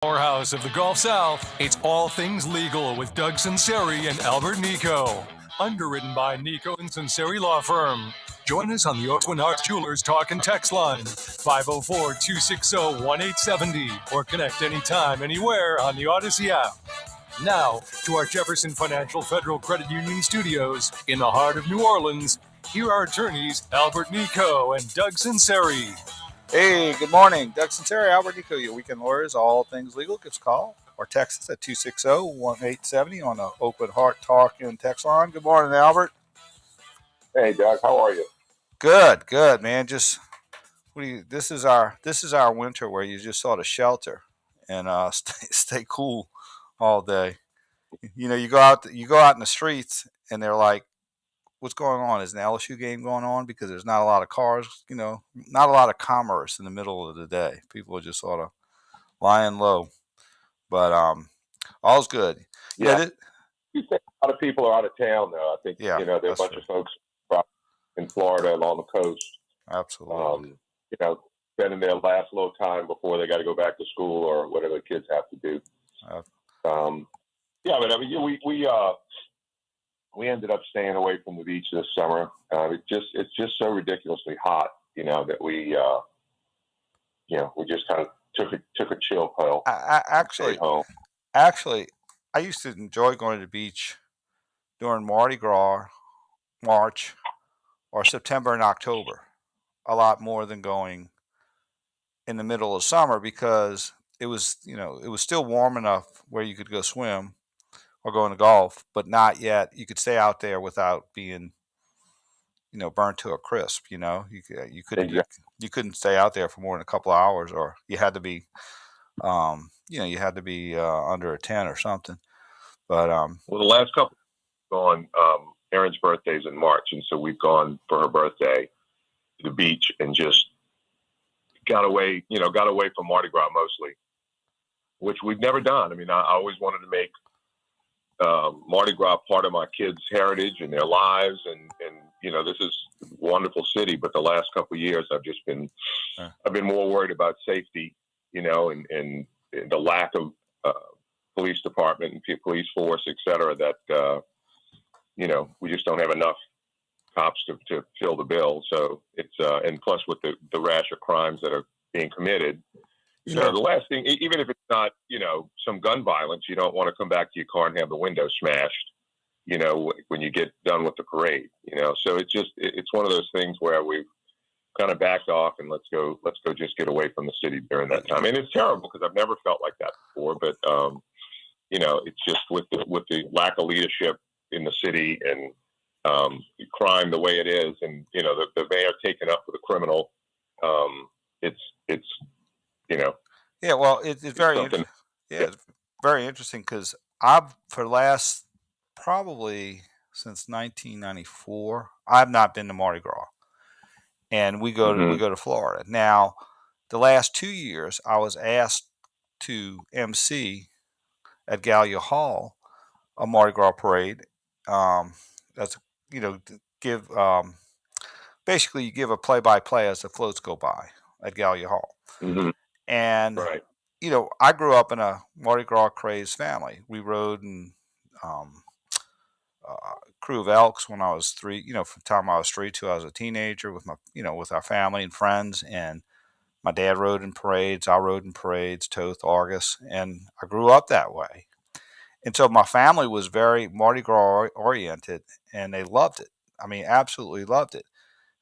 Powerhouse of the Gulf South, it's All Things Legal with Doug Sunseri and Albert Nicaud. Underwritten by Nicaud and Sunseri Law Firm. Join us on the Oakland Arts Jewelers Talk and Text line, 504-260-1870, or connect anytime, anywhere on the Odyssey app. Now, to our Jefferson Financial Federal Credit Union studios in the heart of New Orleans, here are attorneys Albert Nicaud and Doug Sunseri. Hey, good morning. Doug Sunseri, Albert Nicaud, your weekend lawyers, all things legal. Give us a call or text us at 260-1870 on the Oakland Heart Talk and Text line. Good morning, Albert. Hey, Doug. How are you? Good, man. This is our winter where you just sort of shelter and stay cool all day. You know, you go out in the streets and they're like, what's going on? Is an LSU game going on? Because there's not a lot of cars, not a lot of commerce in the middle of the day. People are just sort of lying low. But all's good. Yeah. A lot of people are out of town, though. I think, there are a bunch of folks in Florida along the coast. Absolutely. Spending their last little time before they got to go back to school or whatever the kids have to do. We ended up staying away from the beach this summer. It's just so ridiculously hot, that we just kind of took a chill pill. Actually, I used to enjoy going to the beach during Mardi Gras, March, or September and October, a lot more than going in the middle of summer because it was still warm enough where you could go swim or go in the golf, but not yet. You could stay out there without being, burnt to a crisp. You couldn't stay out there for more than a couple of hours, or you had to be, under a tent or something. But the last couple gone. Erin's birthday's in March, and so we've gone for her birthday to the beach and just got away from Mardi Gras mostly, which we've never done. I mean, I always wanted to make Mardi Gras part of my kids' heritage and their lives, and this is a wonderful city. But the last couple of years, I've been more worried about safety, and the lack of police department and police force, et cetera. That we just don't have enough cops to fill the bill. So it's and plus with the rash of crimes that are being committed. Sure. The last thing, even if it's not, some gun violence, you don't want to come back to your car and have the window smashed, when you get done with the parade, So it's one of those things where we've kind of backed off and let's go just get away from the city during that time. And it's terrible because I've never felt like that before, but, it's just with the lack of leadership in the city and crime the way it is, and, the mayor taking up with a criminal, Yeah, well, it's very interesting. Yeah, it's very interesting because I've for the last probably since 1994, I've not been to Mardi Gras, and we go to Florida now. The last 2 years, I was asked to MC at Gallia Hall a Mardi Gras parade. That's give basically you give a play-by-play as the floats go by at Gallia Hall. Mm-hmm. And, right. I grew up in a Mardi Gras crazed family. We rode in crew of elks when I was 3, from the time I was 3 till I was a teenager with with our family and friends. And my dad rode in parades. I rode in parades, Toth, Argus. And I grew up that way. And so my family was very Mardi Gras oriented, and they loved it. I mean, absolutely loved it.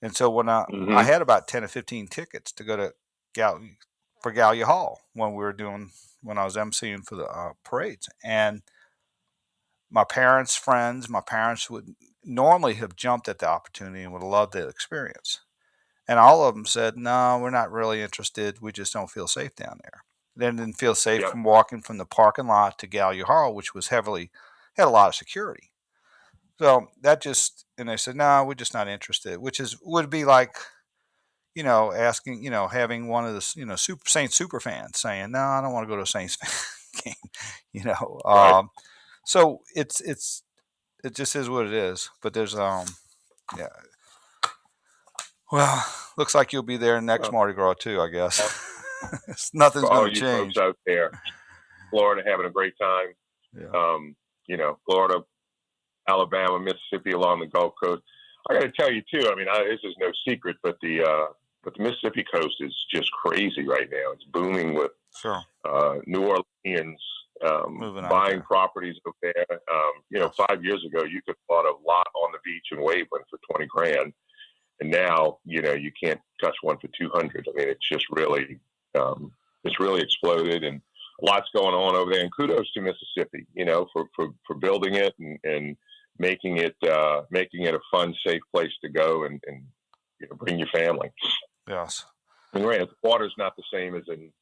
And so when I had about 10 or 15 tickets to go to Gallia Hall when I was emceeing for the parades, and my parents' would normally have jumped at the opportunity and would have loved the experience, and all of them said, "No, we're not really interested. We just don't feel safe down there." They didn't feel safe from walking from the parking lot to Gallia Hall, which was had a lot of security. So and they said, "No, we're just not interested," would be like, asking, having one of the, Saints super fans saying, "No, I don't want to go to a Saints game," Right. So it just is what it is. But there's, yeah. Well, looks like you'll be there next Mardi Gras too, I guess. Nothing's going to change. Folks out there. Florida having a great time. Yeah. Florida, Alabama, Mississippi along the Gulf Coast. I got to tell you too. I mean, this is no secret, but the Mississippi coast is just crazy right now. It's booming with Sure. New Orleans Moving out buying there. properties up there. Yes. 5 years ago, you could have bought a lot on the beach in Waveland for $20,000, and now you can't touch one for 200. I mean, it's just really exploded, and lots going on over there. And kudos to Mississippi, for building it and making it a fun, safe place to go and bring your family. Yes. And the water's not the same as in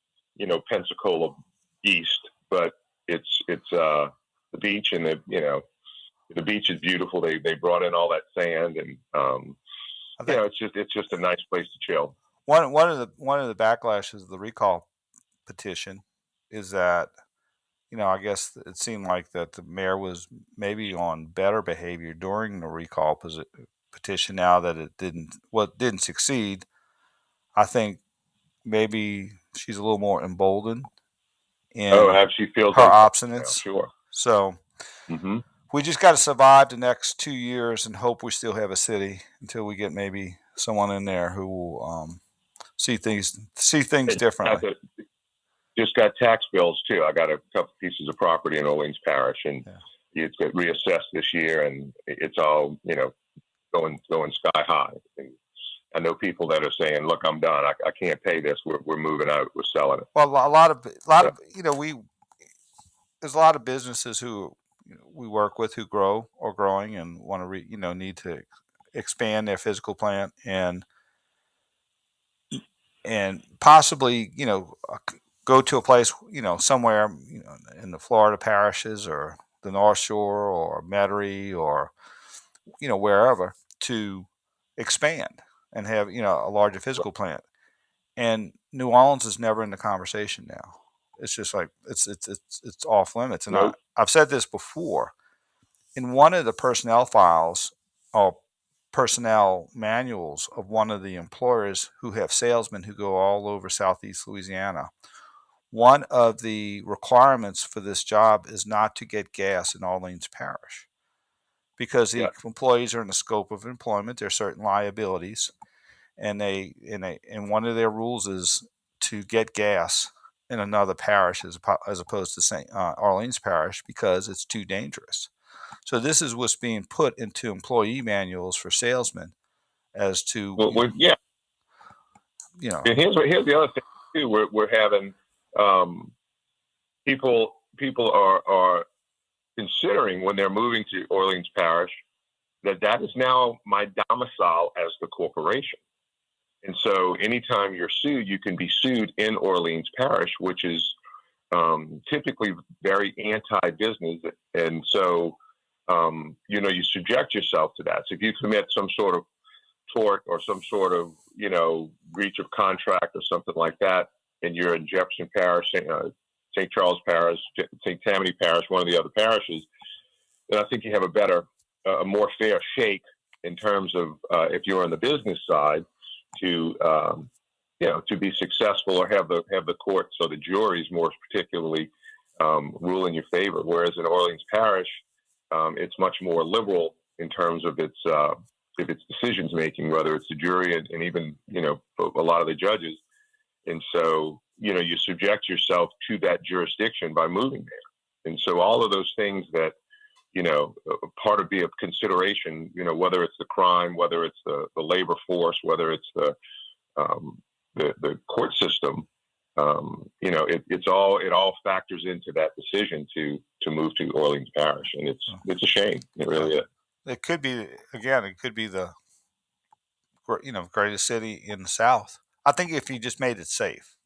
Pensacola East, but it's the beach, and the beach is beautiful. They brought in all that sand, and it's just a nice place to chill. One of the backlashes of the recall petition is that I guess it seemed like that the mayor was maybe on better behavior during the recall petition. Now that it didn't succeed, I think maybe she's a little more emboldened in how she feels her obstinance. Sure. So we just got to survive the next 2 years and hope we still have a city until we get maybe someone in there who will see things differently. Just got tax bills too. I got a couple pieces of property in Orleans Parish, and it's got reassessed this year, and it's all going sky high. And I know people that are saying, "Look, I'm done. I can't pay this. We're moving out. We're selling it." Well, a lot of there's a lot of businesses who we work with who grow or growing and want to need to expand their physical plant and possibly go to a place somewhere in the Florida parishes or the North Shore or Metairie or wherever to expand and have a larger physical plant. And New Orleans is never in the conversation now. It's just like it's off limits. And Nope. I've said this before. In one of the personnel files or personnel manuals of one of the employers who have salesmen who go all over Southeast Louisiana, one of the requirements for this job is not to get gas in Orleans Parish because the employees are in the scope of employment. There are certain liabilities, and one of their rules is to get gas in another parish as opposed to St. Orleans Parish because it's too dangerous. So this is what's being put into employee manuals for salesmen as to And here's the other thing too. We're having people are considering when they're moving to Orleans Parish that is now my domicile as the corporation. And so anytime you're sued, you can be sued in Orleans Parish, which is typically very anti-business. And so, you subject yourself to that. So if you commit some sort of tort or some sort of, breach of contract or something like that, and you're in Jefferson Parish, St. Charles Parish, St. Tammany Parish, one of the other parishes, then I think you have a more fair shake in terms of if you're on the business side to be successful or have the courts or the juries more particularly rule in your favor. Whereas in Orleans Parish, it's much more liberal in terms of its decisions making, whether it's the jury and even a lot of the judges. And so you subject yourself to that jurisdiction by moving there. And so all of those things that part of a consideration, whether it's the crime, whether it's the labor force, whether it's the court system, it all factors into that decision to move to Orleans Parish, and it's a shame. It really is. It could be the greatest city in the South. I think if you just made it safe,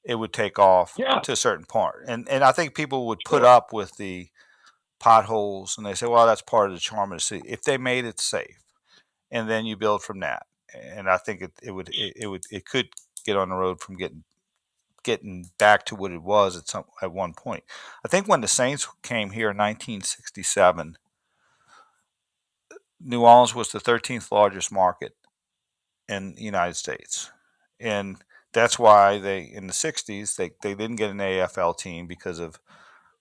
it would take off to a certain part, and I think people would put up with the potholes, and they say, well, that's part of the charm of the city. If they made it safe, and then you build from that, and I think it could get on the road from getting back to what it was at one point. I think when the Saints came here in 1967, New Orleans was the 13th largest market in the United States, and that's why they in the '60s they didn't get an AFL team because of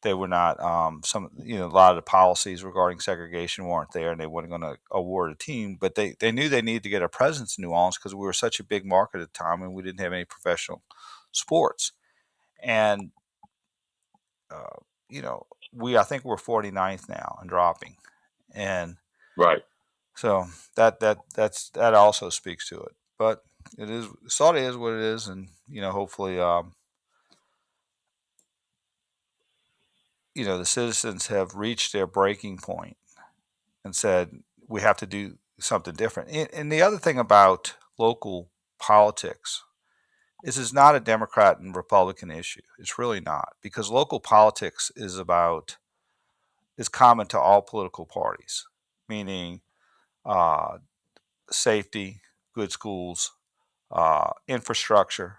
they were not a lot of the policies regarding segregation weren't there, and they weren't going to award a team. But they knew they needed to get a presence in New Orleans because we were such a big market at the time, and we didn't have any professional sports. And uh, I think we're 49th now and dropping, and Right. so that also speaks to it. But it is Saudi is what it is, and hopefully the citizens have reached their breaking point and said we have to do something different. And the other thing about local politics is it's not a Democrat and Republican issue. It's really not, because local politics is common to all political parties, meaning uh, safety, good schools, infrastructure.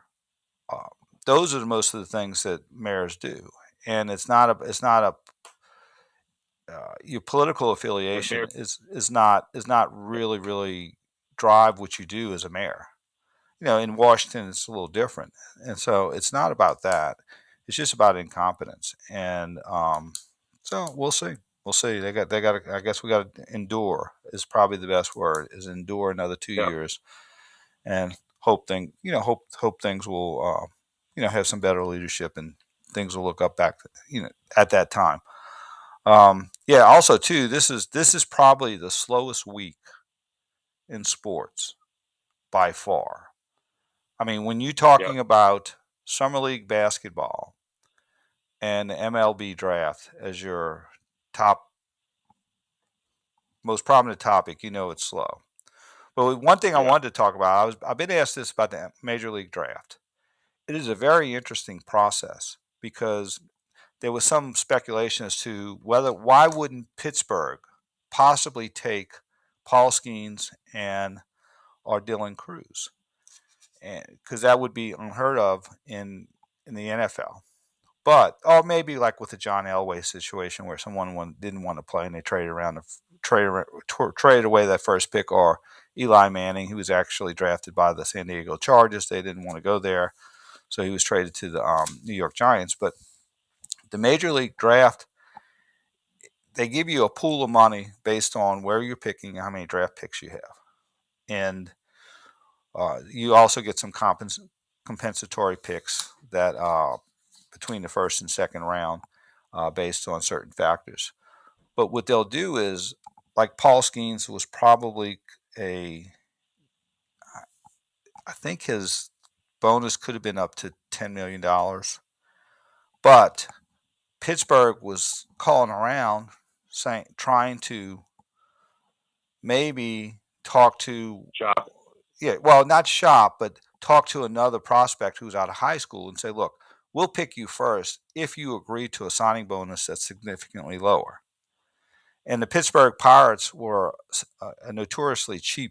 Uh, those are most of the things that mayors do, and it's not a your political affiliation is not really drive what you do as a mayor. In Washington, it's a little different, and so it's not about that. It's just about incompetence, and so we'll see. We'll see. They got. I guess we got to endure. Is probably the best word. Is endure another 2 years, and hope things will have some better leadership, and things will look up back at that time. Yeah. Also, too, this is probably the slowest week in sports by far. I mean, when you're Yeah. talking about summer league basketball and the MLB draft as your top most prominent topic, it's slow. But one thing I Yeah. wanted to talk about, I've been asked this about the major league draft. It is a very interesting process because there was some speculation as to why wouldn't Pittsburgh possibly take Paul Skeens and or Dylan Cruz, and because that would be unheard of in the NFL. But or maybe like with the John Elway situation where someone didn't want to play and they traded away that first pick, or Eli Manning, who was actually drafted by the San Diego Chargers. They didn't want to go there, so he was traded to the New York Giants. But the Major League Draft, they give you a pool of money based on where you're picking and how many draft picks you have. And you also get some compensatory picks that between the first and second round based on certain factors. But what they'll do is, like Paul Skeens was probably I think his bonus could have been up to $10 million. But Pittsburgh was calling around trying to maybe talk to, Shop. yeah, well, not shop, but talk to another prospect who's out of high school and say, look, we'll pick you first if you agree to a signing bonus that's significantly lower. And the Pittsburgh Pirates were a notoriously cheap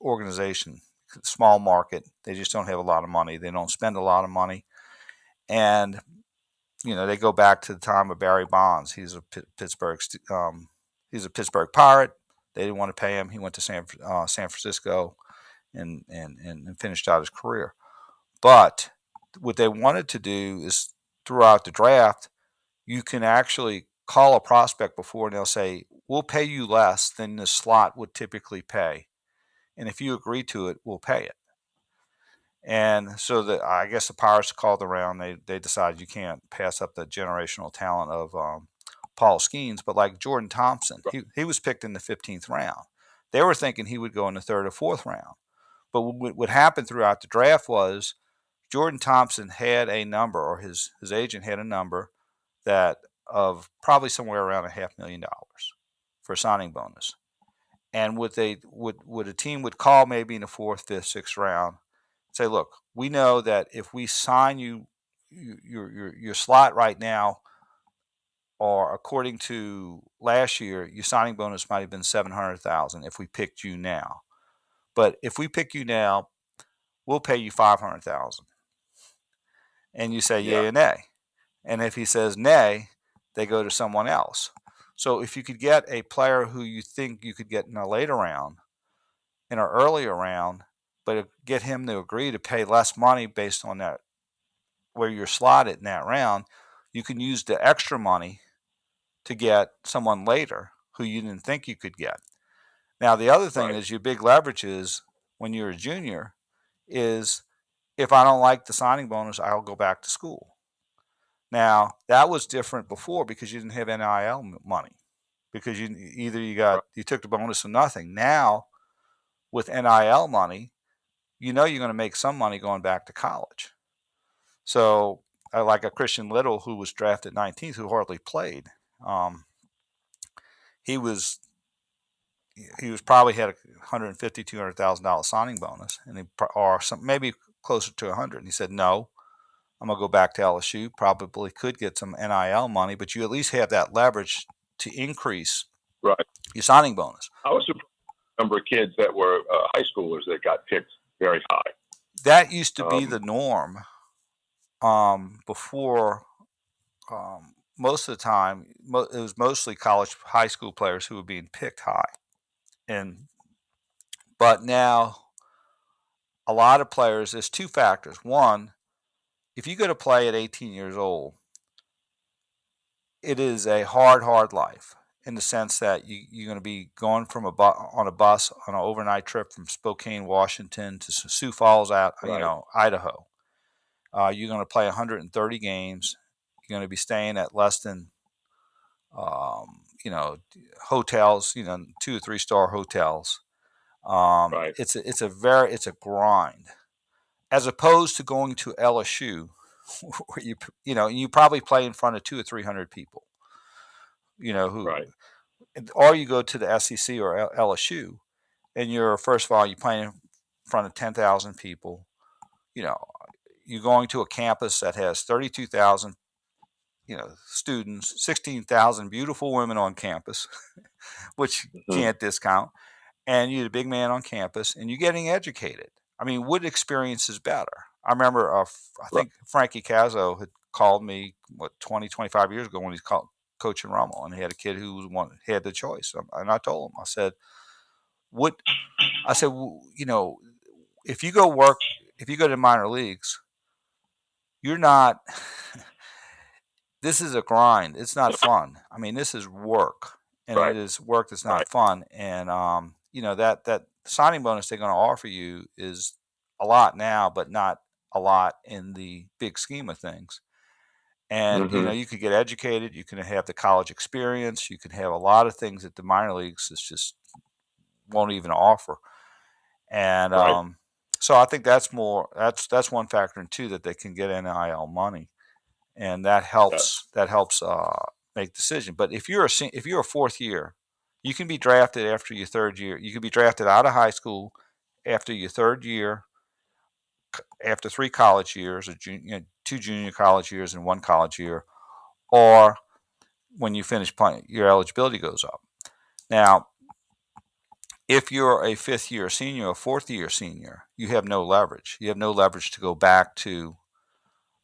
organization, small market. They just don't have a lot of money. They don't spend a lot of money. And, they go back to the time of Barry Bonds. He's a Pittsburgh Pirate. They didn't want to pay him. He went to San Francisco and finished out his career. But what they wanted to do is throughout the draft, you can actually call a prospect before and they'll say, we'll pay you less than the slot would typically pay. And if you agree to it, we'll pay it. And so I guess the Pirates called around. They decided you can't pass up the generational talent of Paul Skeens. But like Jordan Thompson, he was picked in the 15th round. They were thinking he would go in the third or fourth round. But what happened throughout the draft was Jordan Thompson had a number, or his agent had a number that of probably somewhere around $500,000 for a signing bonus. And what a team would call maybe in the fourth, fifth, sixth round, say, look, we know that if we sign your slot right now, or according to last year, your signing bonus might have been $700,000 if we picked you now. But if we pick you now, we'll pay you $500,000. And you say yay or nay. And if he says nay, they go to someone else. So if you could get a player who you think you could get in a later round, in an earlier round, but get him to agree to pay less money based on that, where you're slotted in that round. You can use the extra money to get someone later who you didn't think you could get. Now, the other thing is your big leverage is when you're a junior is if I don't like the signing bonus, I'll go back to school. Now, that was different before because you didn't have NIL money because you took the bonus or nothing. Now, with NIL money, you're going to make some money going back to college. So, like a Christian Little who was drafted 19th, who hardly played, he was probably had a $150,000, $200,000 signing bonus, or maybe closer to 100. And he said, "No, I'm gonna go back to LSU. Probably could get some NIL money, but you at least have that leverage to increase your signing bonus." I was surprised the number of kids that were high schoolers that got picked very high. That used to be the norm before. Most of the time, it was mostly high school players who were being picked high, but now a lot of players. There's two factors. One, if you go to play at 18 years old, it is a hard life in the sense that you're going to be going from on a bus on an overnight trip from Spokane, Washington to Sioux Falls, Idaho. You're going to play 130 games. You're going to be staying at less than, hotels, 2 or 3 star hotels. It's a grind, as opposed to going to LSU, where you probably play in front of 200 or 300 people. Or you go to the SEC or LSU, and you're first of all you play in front of 10,000 people. You're going to a campus that has 32,000, students, 16,000 beautiful women on campus, which can't discount, and you're the big man on campus, and you're getting educated. I mean, what experience is better? I remember, I think Frankie Cazzo had called me 20, 25 years ago when he's coaching Rummel, and he had a kid who had the choice, and I told him, I said, if you go to minor leagues, you're not. This is a grind. It's not fun. I mean, this is work, and it is work that's not fun. And that signing bonus they're going to offer you is a lot now, but not a lot in the big scheme of things. And you could get educated. You can have the college experience. You can have a lot of things that the minor leagues just won't even offer. And so I think that's one factor, and two, that they can get NIL money, and that helps make decision. But if you're a fourth year, you can be drafted after your third year. You can be drafted out of high school after your third year, after 3 college years, or 2 junior college years and 1 college year, or when you finish playing, your eligibility goes up. Now, if you're a 5th year senior or 4th year senior, you have no leverage. You have no leverage to go back to.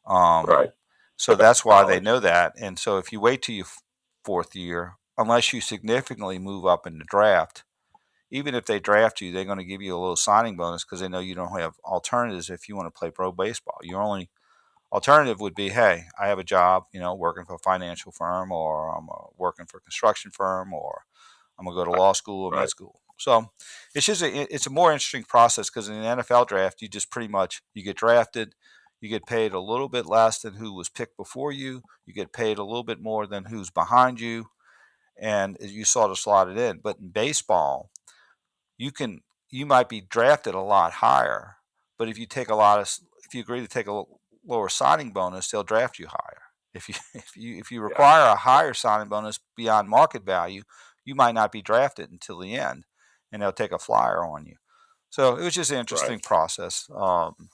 So that's why they know that. And so if you wait till your 4th year, unless you significantly move up in the draft, even if they draft you, they're going to give you a little signing bonus because they know you don't have alternatives if you want to play pro baseball. Your only alternative would be, hey, I have a job, working for a financial firm, or I'm working for a construction firm, or I'm going to go to law school or med school. So it's a more interesting process because in the NFL draft, you just pretty much, you get drafted, you get paid a little bit less than who was picked before you. You get paid a little bit more than who's behind you, and you sort of slot it in. But in baseball, you might be drafted a lot higher, but if you agree to take a lower signing bonus, they'll draft you higher. If you require a higher signing bonus beyond market value, you might not be drafted until the end, and they'll take a flyer on you. So it was just an interesting process,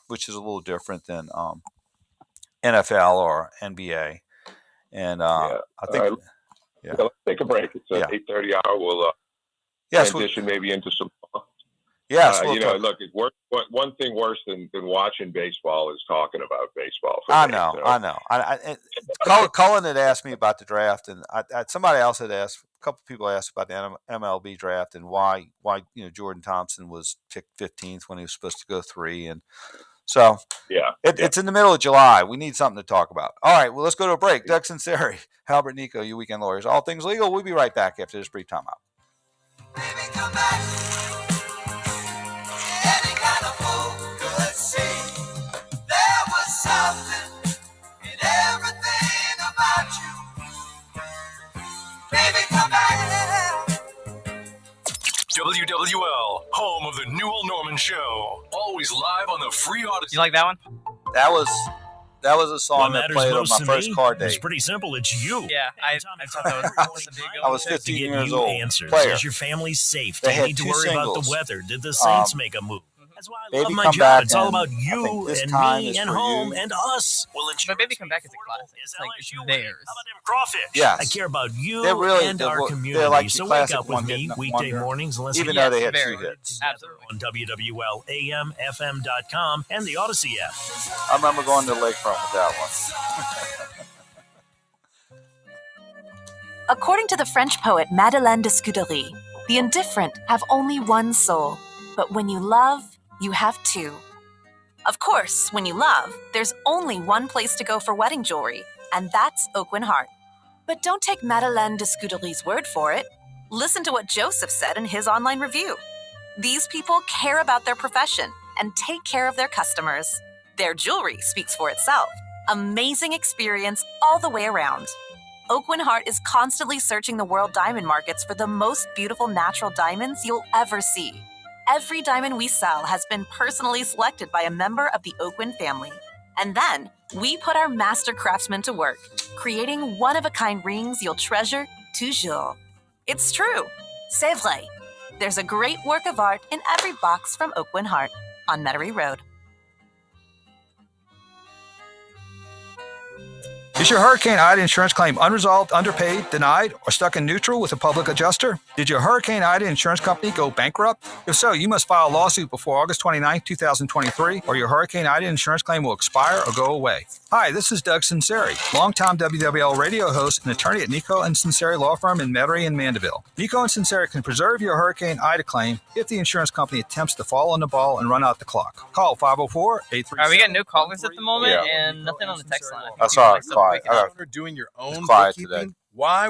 which is a little different than NFL or NBA. And I think, let's take a break. It's 8:30 hour. We'll transition maybe into some. Yes, look, it's one thing worse than watching baseball is talking about baseball. I know. Cullen had asked me about the draft, and somebody else had asked. A couple people asked about the MLB draft and why Jordan Thompson was picked 15th when he was supposed to go 3, and so it's in the middle of July. We need something to talk about. All right, well, let's go to a break. Doug Sunseri, Albert Nicaud, you weekend lawyers, all things legal. We'll be right back after this brief timeout. Baby, come back. Any kind of fool could see there was something in everything about you. Baby, come back. WWL, home of the Newell Norman Show. Always live on the free Odyssey. You like that one? That was a song that played on my first car date. It's pretty simple. It's you. Yeah, I thought that was a big I was 15 years old. Answers. Player. Is your family safe? They Do you had need to two worry about singles. the weather? Did the Saints make a move? That's why I Baby love my Come job. Back It's all and about I you think This and Time me Is and For home You. and us. Well, But Baby Come Back is a classic. It's like it's theirs. How about them crawfish? Yes. I care about you They're really- and they're- our they're community. like the So wake classic up with One me Hit weekday Wonder, mornings and listen even to though they had very 2 hits. Absolutely. on WWL AM, FM.com, and the Odyssey app. I remember going to the lakefront with that one. According to the French poet Madeleine de Scudéry, the indifferent have only one soul, but when you love, you have 2. Of course, when you love, there's only one place to go for wedding jewelry, and that's Aucoin Hart. But don't take Madeleine de Scudéry's word for it. Listen to what Joseph said in his online review. These people care about their profession and take care of their customers. Their jewelry speaks for itself. Amazing experience all the way around. Aucoin Hart is constantly searching the world diamond markets for the most beautiful natural diamonds you'll ever see. Every diamond we sell has been personally selected by a member of the Aucoin family. And then, we put our master craftsmen to work, creating one-of-a-kind rings you'll treasure toujours. It's true. C'est vrai. There's a great work of art in every box from Aucoin Hart on Metairie Road. Is your Hurricane Ida insurance claim unresolved, underpaid, denied, or stuck in neutral with a public adjuster? Did your Hurricane Ida insurance company go bankrupt? If so, you must file a lawsuit before August 29, 2023, or your Hurricane Ida insurance claim will expire or go away. Hi, this is Doug Sunseri, longtime WWL radio host and attorney at Nicaud and Sunseri Law Firm in Metairie and Mandeville. Nicaud and Sunseri can preserve your Hurricane Ida claim if the insurance company attempts to fall on the ball and run out the clock. Call 504-837. All right, we got no callers at the moment and nothing on the text line. I saw it. Doing your own quiet bookkeeping. today. Why?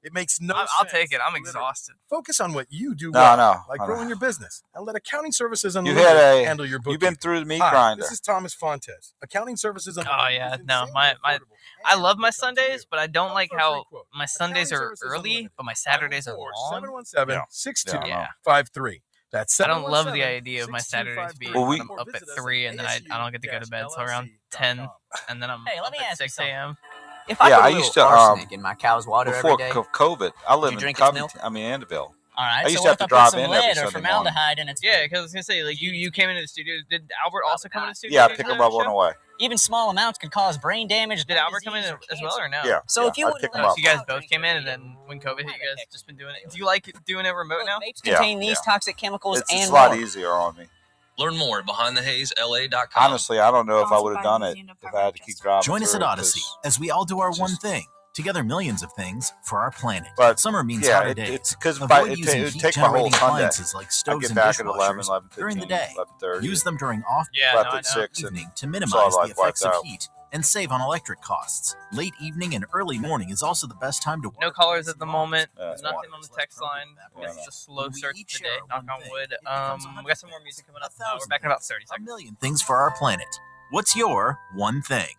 It makes no sense. I'll take it. I'm exhausted. Focus on what you do No, well, no, like I growing know. your business, and let Accounting Services You Unlimited had a. handle your bookkeeping. You've been through the meat Hi, grinder. this is Thomas Fontes. Accounting Services Unlimited. Oh yeah, is no, insanely my affordable I and love my will come to Sundays, you. but I don't like Call for a how free quote. my Sundays Accounting are Services early, Unlimited. but my Saturdays are long. 717-6253. Yeah. That's I don't love the idea of my Saturdays being Well, I'm up at 3 and then I don't get to go to bed till around 10 and then I'm Hey, let up me at ask you 6 a.m. If I Yeah, put I a used little to, arsenic in my cow's water Before every day, COVID, I live you in drink its Covington. milk? I mean, Annabelle. all right. I used so to what have if to I drive put some in every lead or Sunday formaldehyde in its Yeah, because I was gonna say like you came into the studio. Did Albert also come into the studio? Yeah, I to pick do them the up on show? the way. Even small amounts could cause brain damage. Did lung Albert come in disease, as or well or no? Yeah. So if you I'd wouldn't pick 'em let up. So you guys cows both drink came in, it, and then when COVID hit, you guys Hey, just been doing it. Do you like doing it remote now? Vapes Yeah, contain these yeah. toxic chemicals It's and a lot more. easier on me. Learn more at BehindTheHazeLA.com. Honestly, I don't know if I would have done it if I had to keep driving. Join us through at it, Odyssey 'cause as we all do our one just- thing. Together, millions of things for our planet. But, Summer means yeah, hotter days. it's because Avoid it using would take my whole heat-generating Sunday. appliances like I stoves get and back at 11, dishwashers 11:15, during the day. 11:30. Use them during off Yeah, left no, I at know. 6 evening and to saw minimize life the effects wiped of out. heat and save on electric costs. Late evening and early morning is also the best time to No work. callers at the moment. That's Nothing water on the is less text prone to line. evaporate. It's a slow When we start each today. share Knock one on thing, wood. it becomes We got some more music coming up. We're 1,000 back in about 30 A seconds. million things for our planet. What's your one thing?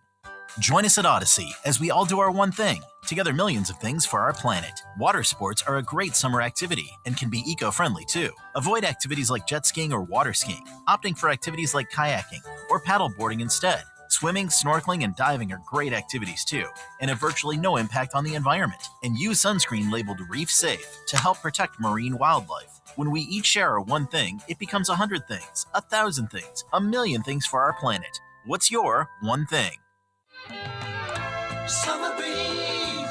Join us at Odyssey as we all do our one thing. Together, millions of things for our planet. Water sports are a great summer activity and can be eco-friendly too. Avoid activities like jet skiing or water skiing, opting for activities like kayaking or paddleboarding instead. Swimming, snorkeling, and diving are great activities too, and have virtually no impact on the environment. And use sunscreen labeled Reef Safe to help protect marine wildlife. When we each share our one thing, it becomes 100 things, 1,000 things, a million things for our planet. What's your one thing? Summer breeze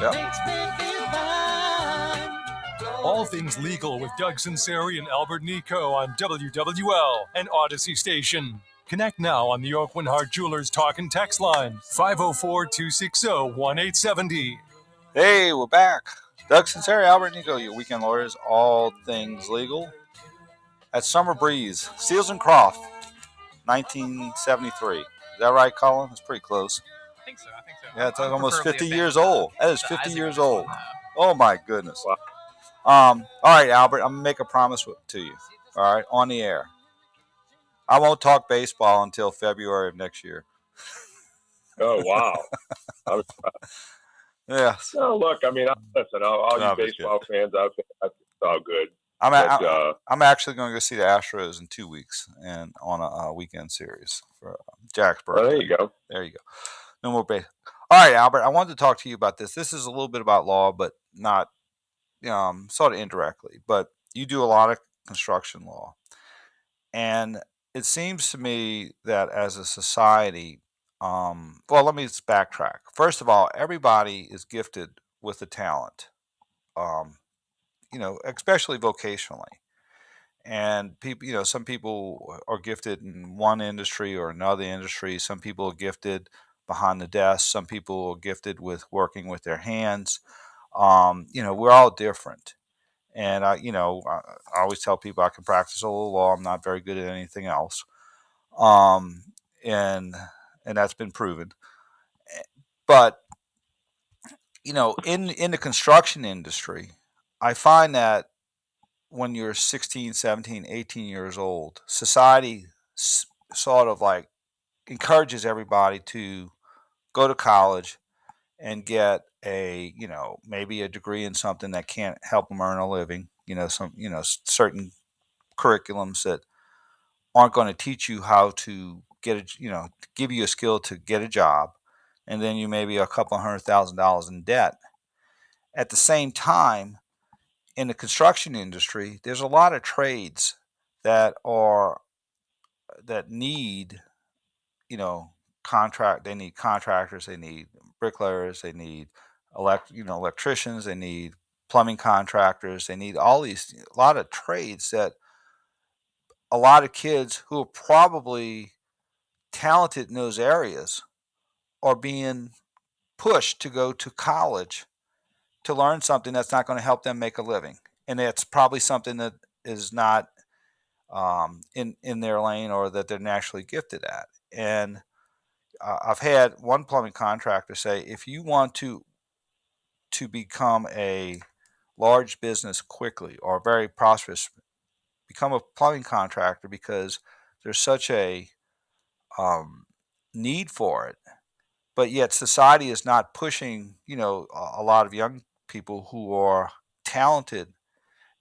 Yep. makes me feel fine. Go All things legal with Doug Sunseri and Albert Nicaud on WWL and Odyssey Station. Connect now on the Oakland Heart Jewelers talk and text line, 504-260-1870. Hey, we're back. Doug Sunseri, Albert Nicaud, your weekend lawyers, all things legal. At Summer Breeze, Seals and Croft, 1973. Is that right, Colin? That's pretty close. I think so. Yeah, it's almost 50 years old. That is 50 years old. Now. Oh, my goodness. Wow. All right, Albert, I'm going to make a promise to you, all right, on the air. I won't talk baseball until February of next year. Oh, wow. Yes. No, look, I mean, listen, all you baseball fans out there, it's all good. I'm actually going to go see the Astros in 2 weeks and on a weekend series for Jack's birthday. Oh, there you go. There you go. No more baseball. All right, Albert, I wanted to talk to you about this. This is a little bit about law, but not sort of indirectly. But you do a lot of construction law. And it seems to me that as a society, well, let me just backtrack. First of all, everybody is gifted with a talent, especially vocationally. And people, some people are gifted in one industry or another industry. Some people are gifted behind the desk. Some people are gifted with working with their hands. We're all different. And I always tell people I can practice a little law. I'm not very good at anything else. And that's been proven. But, in the construction industry, I find that when you're 16, 17, 18 years old, society sort of like encourages everybody to go to college and get maybe a degree in something that can't help them earn a living. Certain curriculums that aren't going to teach you how to give you a skill to get a job. And then you may be a couple $100,000 in debt. At the same time, in the construction industry, there's a lot of trades that need, they need contractors, they need bricklayers, they need electricians, they need plumbing contractors, they need a lot of trades that a lot of kids who are probably talented in those areas are being pushed to go to college to learn something that's not going to help them make a living. And it's probably something that is not in their lane or that they're naturally gifted at. And I've had one plumbing contractor say, if you want to become a large business quickly or very prosperous, become a plumbing contractor, because there's such a need for it. But yet society is not pushing, a lot of young people who are talented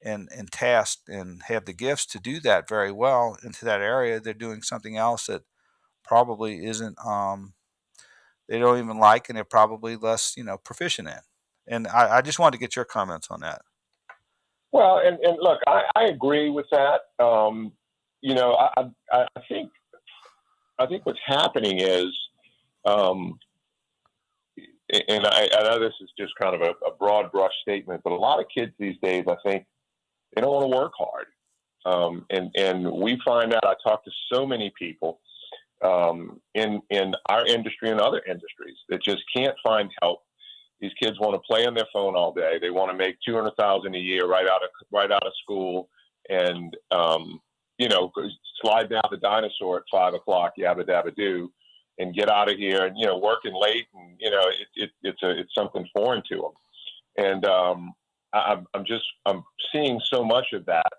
and tasked and have the gifts to do that very well into that area. They're doing something else that probably isn't, they don't even like, and they're probably less, proficient in. And I just wanted to get your comments on that. Well, and look, I agree with that. I think what's happening is, and I know this is just kind of a broad brush statement, but a lot of kids these days, I think, they don't want to work hard. And we find out, I talk to so many people in our industry and other industries that just can't find help. These kids want to play on their phone all day. They want to make $200,000 a year right out of school, and slide down the dinosaur at 5 o'clock, yabba dabba do, and get out of here. And working late, and it's something foreign to them. And I'm seeing so much of that,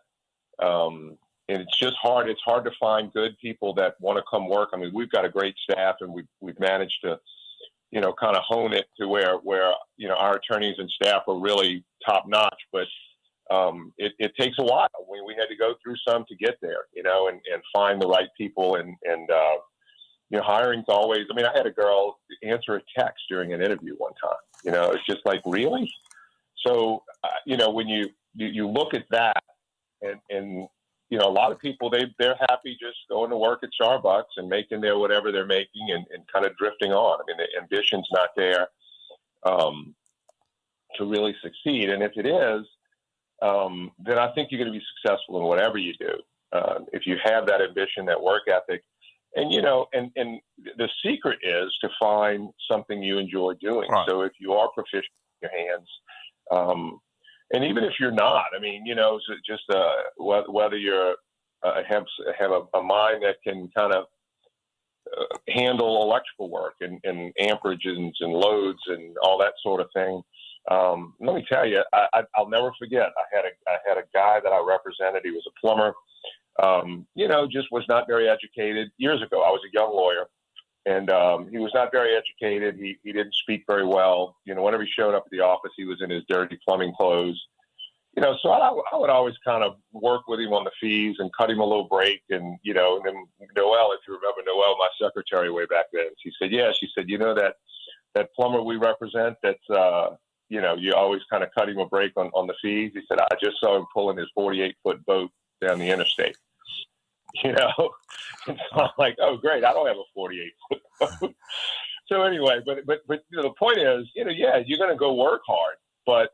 and it's just hard. It's hard to find good people that want to come work. I mean, we've got a great staff, and we've managed to kind of hone it to where our attorneys and staff are really top notch, but it takes a while. We had to go through some to get there, and find the right people, and hiring's always, I mean, I had a girl answer a text during an interview one time, it's just like, really? So, when you look at that, and a lot of people, they're happy just going to work at Starbucks and making their whatever they're making, and kind of drifting on. I mean, the ambition's not there to really succeed. And if it is, then I think you're going to be successful in whatever you do. If you have that ambition, that work ethic, and and the secret is to find something you enjoy doing. Right. So if you are proficient in your hands, and even if you're not, I mean, so just whether you're have a mind that can kind of handle electrical work and amperages and loads and all that sort of thing. Let me tell you, I'll never forget. I had a guy that I represented. He was a plumber. Just was not very educated. Years ago, I was a young lawyer, and he was not very educated. He didn't speak very well. Whenever he showed up at the office, he was in his dirty plumbing clothes. So I would always kind of work with him on the fees and cut him a little break. And, and then Noelle, if you remember Noelle, my secretary way back then, she said, that plumber we represent, that's, you always kind of cut him a break on the fees. He said, I just saw him pulling his 48-foot boat down the interstate, And so I'm like, oh, great. I don't have a 48-foot boat. So anyway, but the point is, yeah, you're going to go work hard, but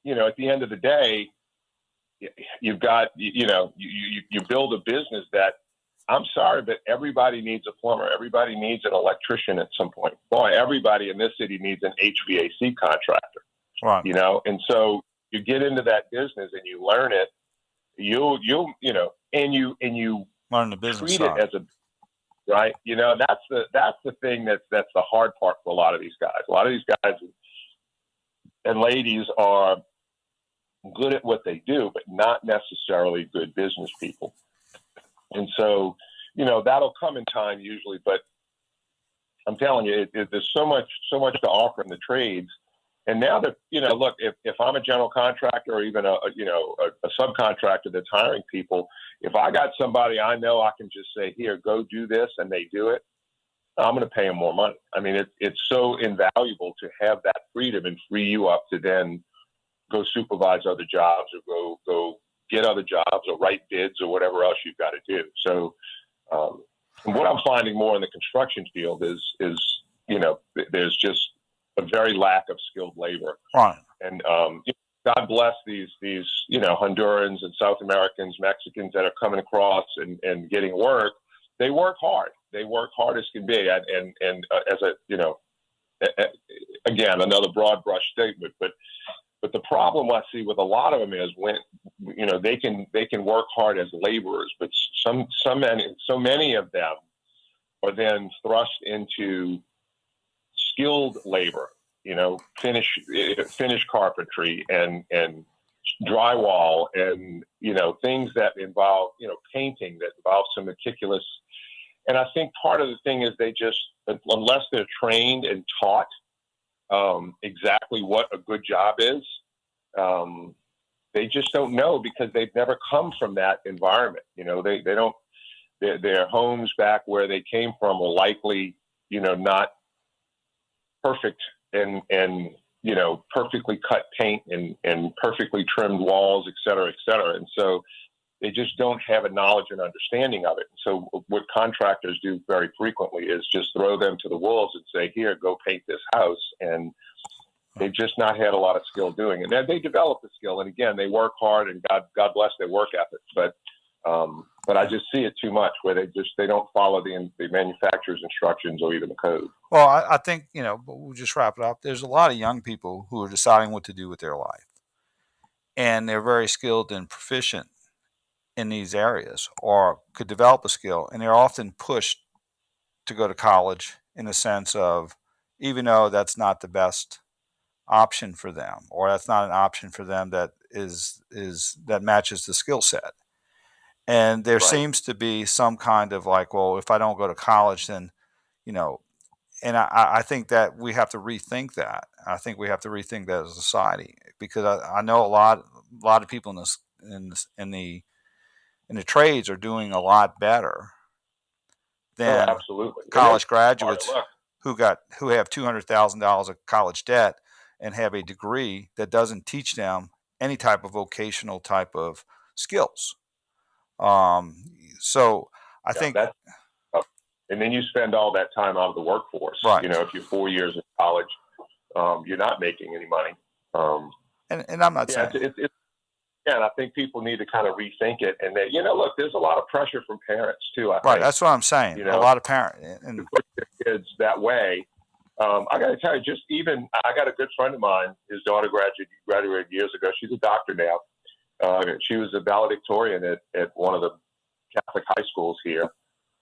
at the end of the day, you've got, you build a business that, I'm sorry, but everybody needs a plumber. Everybody needs an electrician at some point. Boy, everybody in this city needs an HVAC contractor. Right. And so you get into that business and you learn it. You'll and you learn the business treat side. it as a right. That's the thing that's the hard part for a lot of these guys. A lot of these guys and ladies are good at what they do, but not necessarily good business people. And so, that'll come in time usually, but I'm telling you, there's so much to offer in the trades. And now that, look, if I'm a general contractor or even a subcontractor that's hiring people, if I got somebody I know I can just say, here, go do this, and they do it, I'm going to pay them more money. I mean, it's so invaluable to have that freedom and free you up to then go supervise other jobs or go get other jobs or write bids or whatever else you've got to do. So what I'm finding more in the construction field is there's just a very lack of skilled labor. Right. And God bless these Hondurans and South Americans, Mexicans that are coming across and getting work. They work hard. They work hard as can be. And as again, another broad brush statement, but the problem I see with a lot of them is when they can work hard as laborers, but so many of them are then thrust into skilled labor, finish carpentry and drywall and things that involve painting, that involve some meticulous. And I think part of the thing is they just, unless they're trained and taught exactly what a good job is, they just don't know because they've never come from that environment. They don't. Their homes back where they came from were likely, not perfect and perfectly cut paint and perfectly trimmed walls, et cetera, et cetera. And so they just don't have a knowledge and understanding of it. So what contractors do very frequently is just throw them to the wolves and say, here, go paint this house. And they've just not had a lot of skill doing it. And they develop the skill. And again, they work hard and God bless their work ethic. But I just see it too much where they don't follow the manufacturer's instructions or even the code. Well, I think, we'll just wrap it up. There's a lot of young people who are deciding what to do with their life. And they're very skilled and proficient in these areas or could develop a skill. And they're often pushed to go to college in the sense of, even though that's not the best option for them, or that's not an option for them that that matches the skill set. And there seems to be some kind of like, well, if I don't go to college, then, and I think that we have to rethink that. I think we have to rethink that as a society, because I know a lot of people in the trades are doing a lot better than absolutely. college graduates who have $200,000 of college debt and have a degree that doesn't teach them any type of vocational type of skills. So I think that's, and then you spend all that time out of the workforce. Right. If you're 4 years in college, you're not making any money. And I'm not saying and I think people need to kind of rethink it. And that, look, there's a lot of pressure from parents too. I Right. think, That's what I'm saying. A lot of parents. to put their kids that way. I got to tell you, I got a good friend of mine. His daughter graduated years ago. She's a doctor now. She was a valedictorian at one of the Catholic high schools here,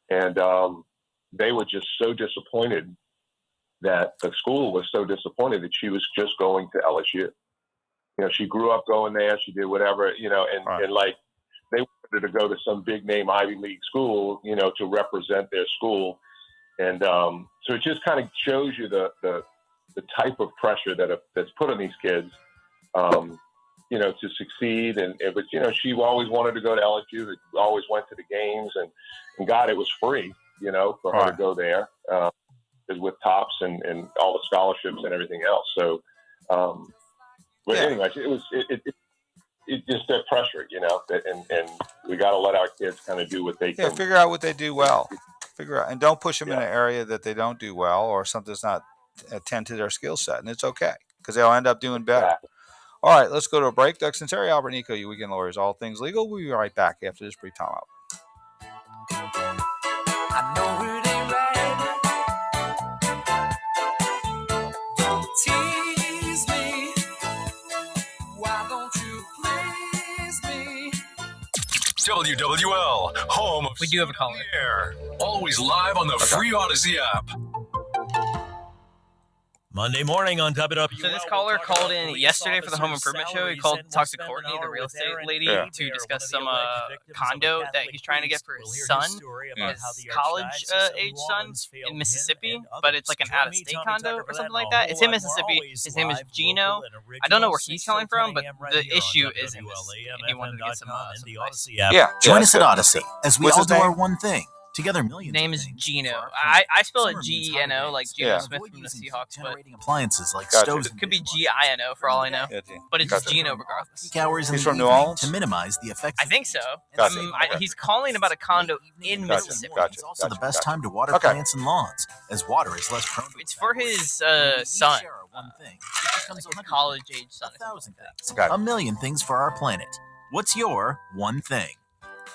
and they were just so disappointed that the school was so disappointed that she was just going to LSU. She grew up going there. She did whatever, and like they wanted her to go to some big name Ivy League school, to represent their school. And so it just kind of shows you the type of pressure that's put on these kids, to succeed. And it was, she always wanted to go to LSU. Always went to the games, and God, it was free, for her to go there with TOPS and all the scholarships and everything else. So, but anyways, it's just that pressure, and we got to let our kids kind of do what they can. Figure out what they do well. Figure out, and don't push them in an area that they don't do well or something's not attend to their skill set, and it's okay because they'll end up doing better. Exactly. All right, let's go to a break. Doug Sunseri, Albert Nicaud, you weekend lawyers, all things legal. We'll be right back after this brief timeout. I know it ain't right. Don't tease me. Why don't you please me? WWL, home of We do have a caller. Air. Always live on the free Odyssey app. Monday morning on WWL. So this caller called in yesterday for the home improvement show. He called to talk to Courtney, the real estate lady, to discuss some condo that he's trying to get for his son, his college-age son in Mississippi. But it's like an out-of-state condo or something like that. It's in Mississippi. His name is Gino. I don't know where he's calling from, but the issue is in Mississippi. And he wanted to get some advice. Join us at Odyssey as we all do our one thing. Together, millions. Name is Gino. I spell it Geno, like Geno Smith from the Seahawks, but appliances like stoves. It could be Gino for all I know, but it's Gino regardless. Peak hours He's from New Orleans to minimize the effects. I think so. He's calling about a condo in Mississippi. It's also the best time to water plants and lawns, as water is less prone. It's for his son. One thing. Like college-age son. A million things for our planet. What's your one thing?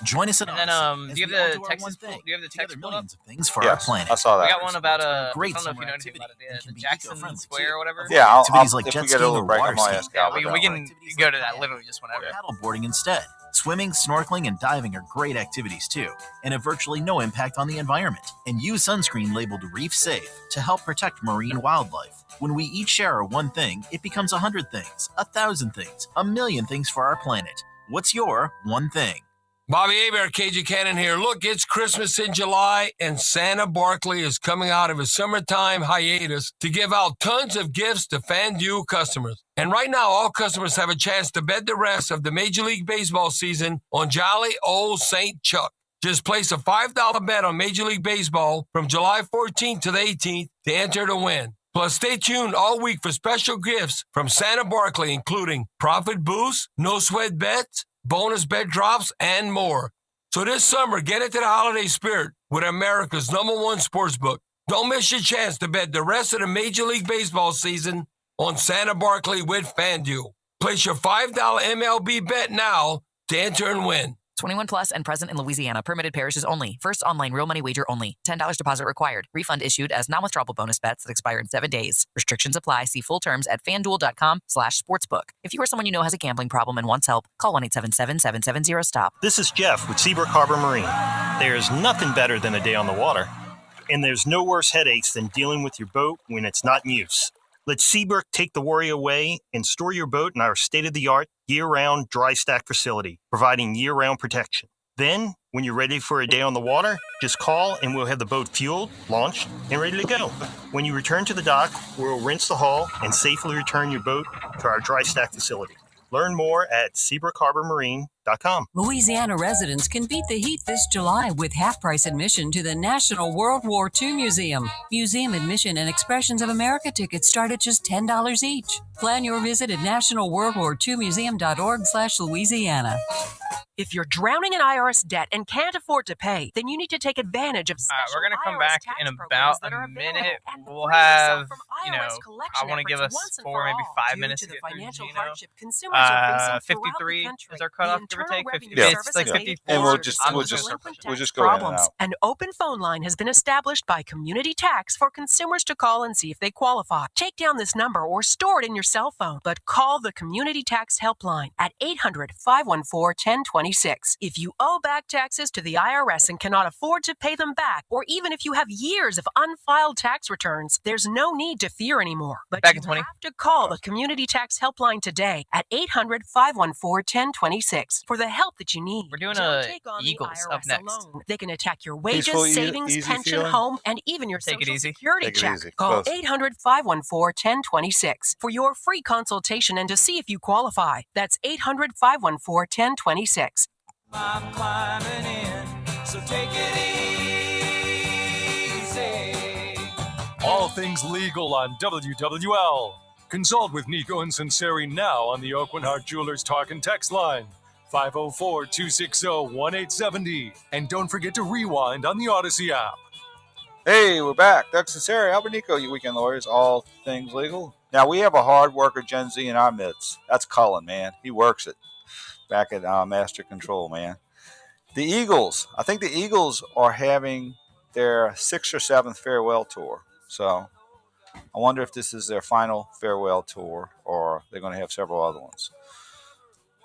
Join us at Odyssey. Do you have the Texas? Do you have the Texas millions of things for our planet? I saw that. We got one about great. I don't know if you know anything about it. The Jackson Square or whatever. Yeah, activities like if jet we get a skiing little or break, water I'm skiing. We can go to that literally just whenever. Paddleboarding instead. Swimming, snorkeling, and diving are great activities too, and have virtually no impact on the environment. And use sunscreen labeled Reef Safe to help protect marine wildlife. When we each share our one thing, it becomes 100 things, 1,000 things, a million things for our planet. What's your one thing? Bobby Hebert, KJ Cannon here. Look, it's Christmas in July, and Santa Barkley is coming out of his summertime hiatus to give out tons of gifts to FanDuel customers. And right now, all customers have a chance to bet the rest of the Major League Baseball season on jolly old St. Chuck. Just place a $5 bet on Major League Baseball from July 14th to the 18th to enter to win. Plus, stay tuned all week for special gifts from Santa Barkley, including profit boosts, no sweat bets, bonus bet drops, and more. So this summer, get into the holiday spirit with America's #1 sportsbook. Don't miss your chance to bet the rest of the Major League Baseball season on Santa Barkley with FanDuel. Place your $5 MLB bet now to enter and win. 21 plus and present in Louisiana. Permitted parishes only. First online real money wager only. $10 deposit required. Refund issued as non-withdrawable bonus bets that expire in 7 days. Restrictions apply. See full terms at fanduel.com/sportsbook. If you or someone you know has a gambling problem and wants help, call 1-877-770-STOP. This is Jeff with Seabrook Harbor Marine. There's nothing better than a day on the water. And there's no worse headaches than dealing with your boat when it's not in use. Let Seabrook take the worry away and store your boat in our state-of-the-art, year-round dry stack facility, providing year-round protection. Then, when you're ready for a day on the water, just call and we'll have the boat fueled, launched, and ready to go. When you return to the dock, we'll rinse the hull and safely return your boat to our dry stack facility. Learn more at SeabrookHarborMarine.com. Louisiana residents can beat the heat this July with half-price admission to the National World War II Museum. Museum admission and Expressions of America tickets start at just $10 each. Plan your visit at nationalworldwar2museum.org/Louisiana. If you're drowning in IRS debt and can't afford to pay, then you need to take advantage of special we're going to come IRS back tax in about programs a that are minute. available. And We'll free yourself have, from you know, IRS collection I want to give efforts us once and 4, for maybe all. 5 Due minutes to to the get through financial Gino. hardship consumers are facing throughout the 53 country. is our cutoff, The give or Internal take. Revenue If Service it's like has made it 54, And easier to I'm we'll just solve going to delinquent circle. we'll tax just go in and problems. out. An open phone line has been established by Community Tax for consumers to call and see if they qualify. Take down this number or store it in your cell phone, but call the Community Tax Helpline at 800-514-1026. If you owe back taxes to the IRS and cannot afford to pay them back, or even if you have years of unfiled tax returns, there's no need to fear anymore. But Back you in 20. have to call the Community Tax Helpline today at 800-514-1026 for the help that you need. We're doing Don't take on the Eagles up IRS next. alone. They can attack your wages, Peaceful, savings, easy pension, feeling? home, and even your Take it Social easy. Security Take it check. easy. Call Close. 800-514-1026 for your free consultation and to see if you qualify. That's 800-514-1026. I'm climbing in, so take it easy. All things legal on WWL. Consult with Nico and Sunseri now on the Oakland Heart Jewelers Talk and Text line, 504-260-1870. And don't forget to rewind on the Odyssey app. Hey, we're back. Doug Sunseri, Albert Nicaud, you weekend lawyers, all things legal. Now, we have a hard worker, Gen Z, in our midst. That's Cullen, man. He works it back at Master Control, man. The Eagles. I think the Eagles are having their 6th or 7th farewell tour. So I wonder if this is their final farewell tour or they're going to have several other ones.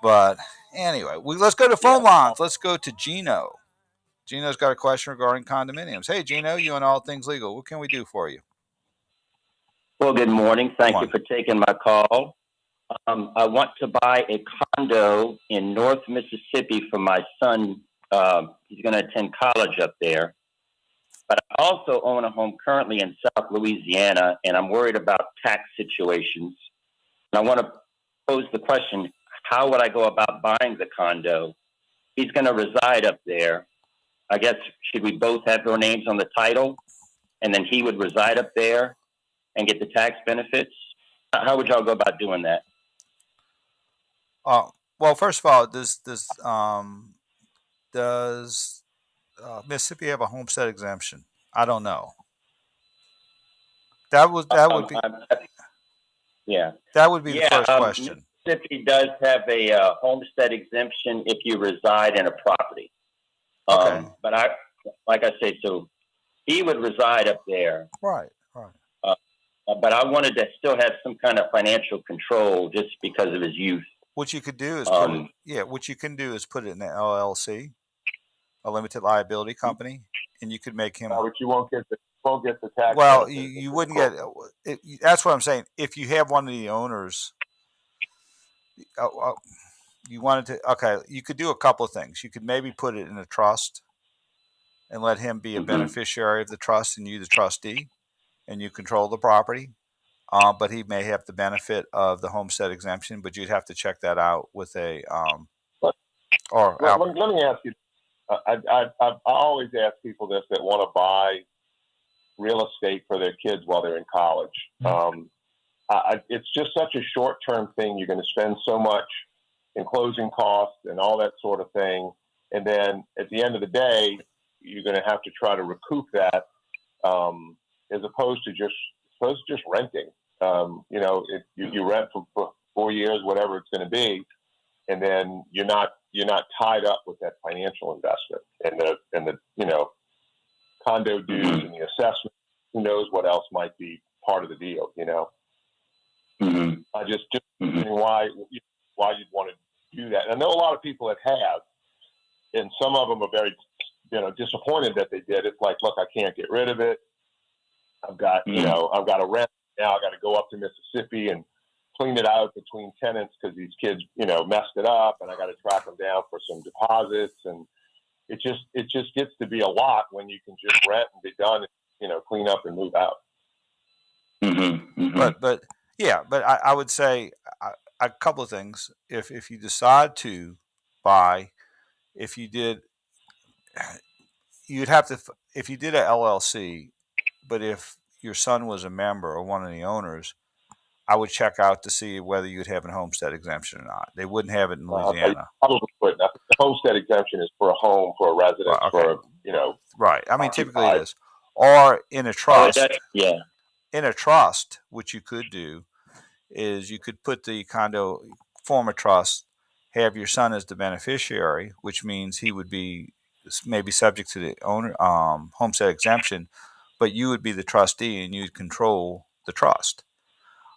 But anyway, let's go to phone lines. Let's go to Gino. Gino's got a question regarding condominiums. Hey, Gino, you and All Things Legal. What can we do for you? Well, good morning. Thank you for taking my call. I want to buy a condo in North Mississippi for my son. He's going to attend college up there. But I also own a home currently in South Louisiana, and I'm worried about tax situations. And I want to pose the question, how would I go about buying the condo? He's going to reside up there. I guess, should we both have our names on the title, and then he would reside up there and get the tax benefits? How would y'all go about doing that? Well, first of all, does Mississippi have a homestead exemption? I don't know. That would be yeah. That would be the first question. Mississippi does have a homestead exemption if you reside in a property. Okay. But like I say, so he would reside up there. Right. But I wanted to still have some kind of financial control just because of his youth. What you could do is put it in an LLC, a limited liability company, and you could make him. But you won't get the tax. Well, you wouldn't get. That's what I'm saying. If you have one of the owners, you wanted to. Okay, you could do a couple of things. You could maybe put it in a trust, and let him be a beneficiary of the trust, and you the trustee, and you control the property. But he may have the benefit of the homestead exemption, but you'd have to check that out with a. Let me ask you. I always ask people this that want to buy real estate for their kids while they're in college. It's just such a short-term thing. You're going to spend so much in closing costs and all that sort of thing, and then at the end of the day, you're going to have to try to recoup that, as opposed to just renting. If you rent for 4 years, whatever it's going to be, and then you're not tied up with that financial investment and the condo dues and the assessment. Who knows what else might be part of the deal? I just why you'd want to do that. And I know a lot of people that have, and some of them are very disappointed that they did. It's like, look, I can't get rid of it. I've got I've got to rent now. I got to go up to Mississippi and clean it out between tenants because these kids, messed it up, and I got to track them down for some deposits, and it just gets to be a lot when you can just rent and be done, clean up and move out. But I would say a couple of things. If you decide to buy, you'd have to, if you did a LLC, but if your son was a member or one of the owners, I would check out to see whether you'd have a homestead exemption or not. They wouldn't have it in Louisiana. Probably wouldn't. homestead exemption is for a home, for a residence, for, you know. Right. I mean, typically it is. Or in a trust. Yeah. In a trust, what you could do is you could put the condo, form a trust, have your son as the beneficiary, which means he would be maybe subject to the owner homestead exemption, but you would be the trustee and you'd control the trust.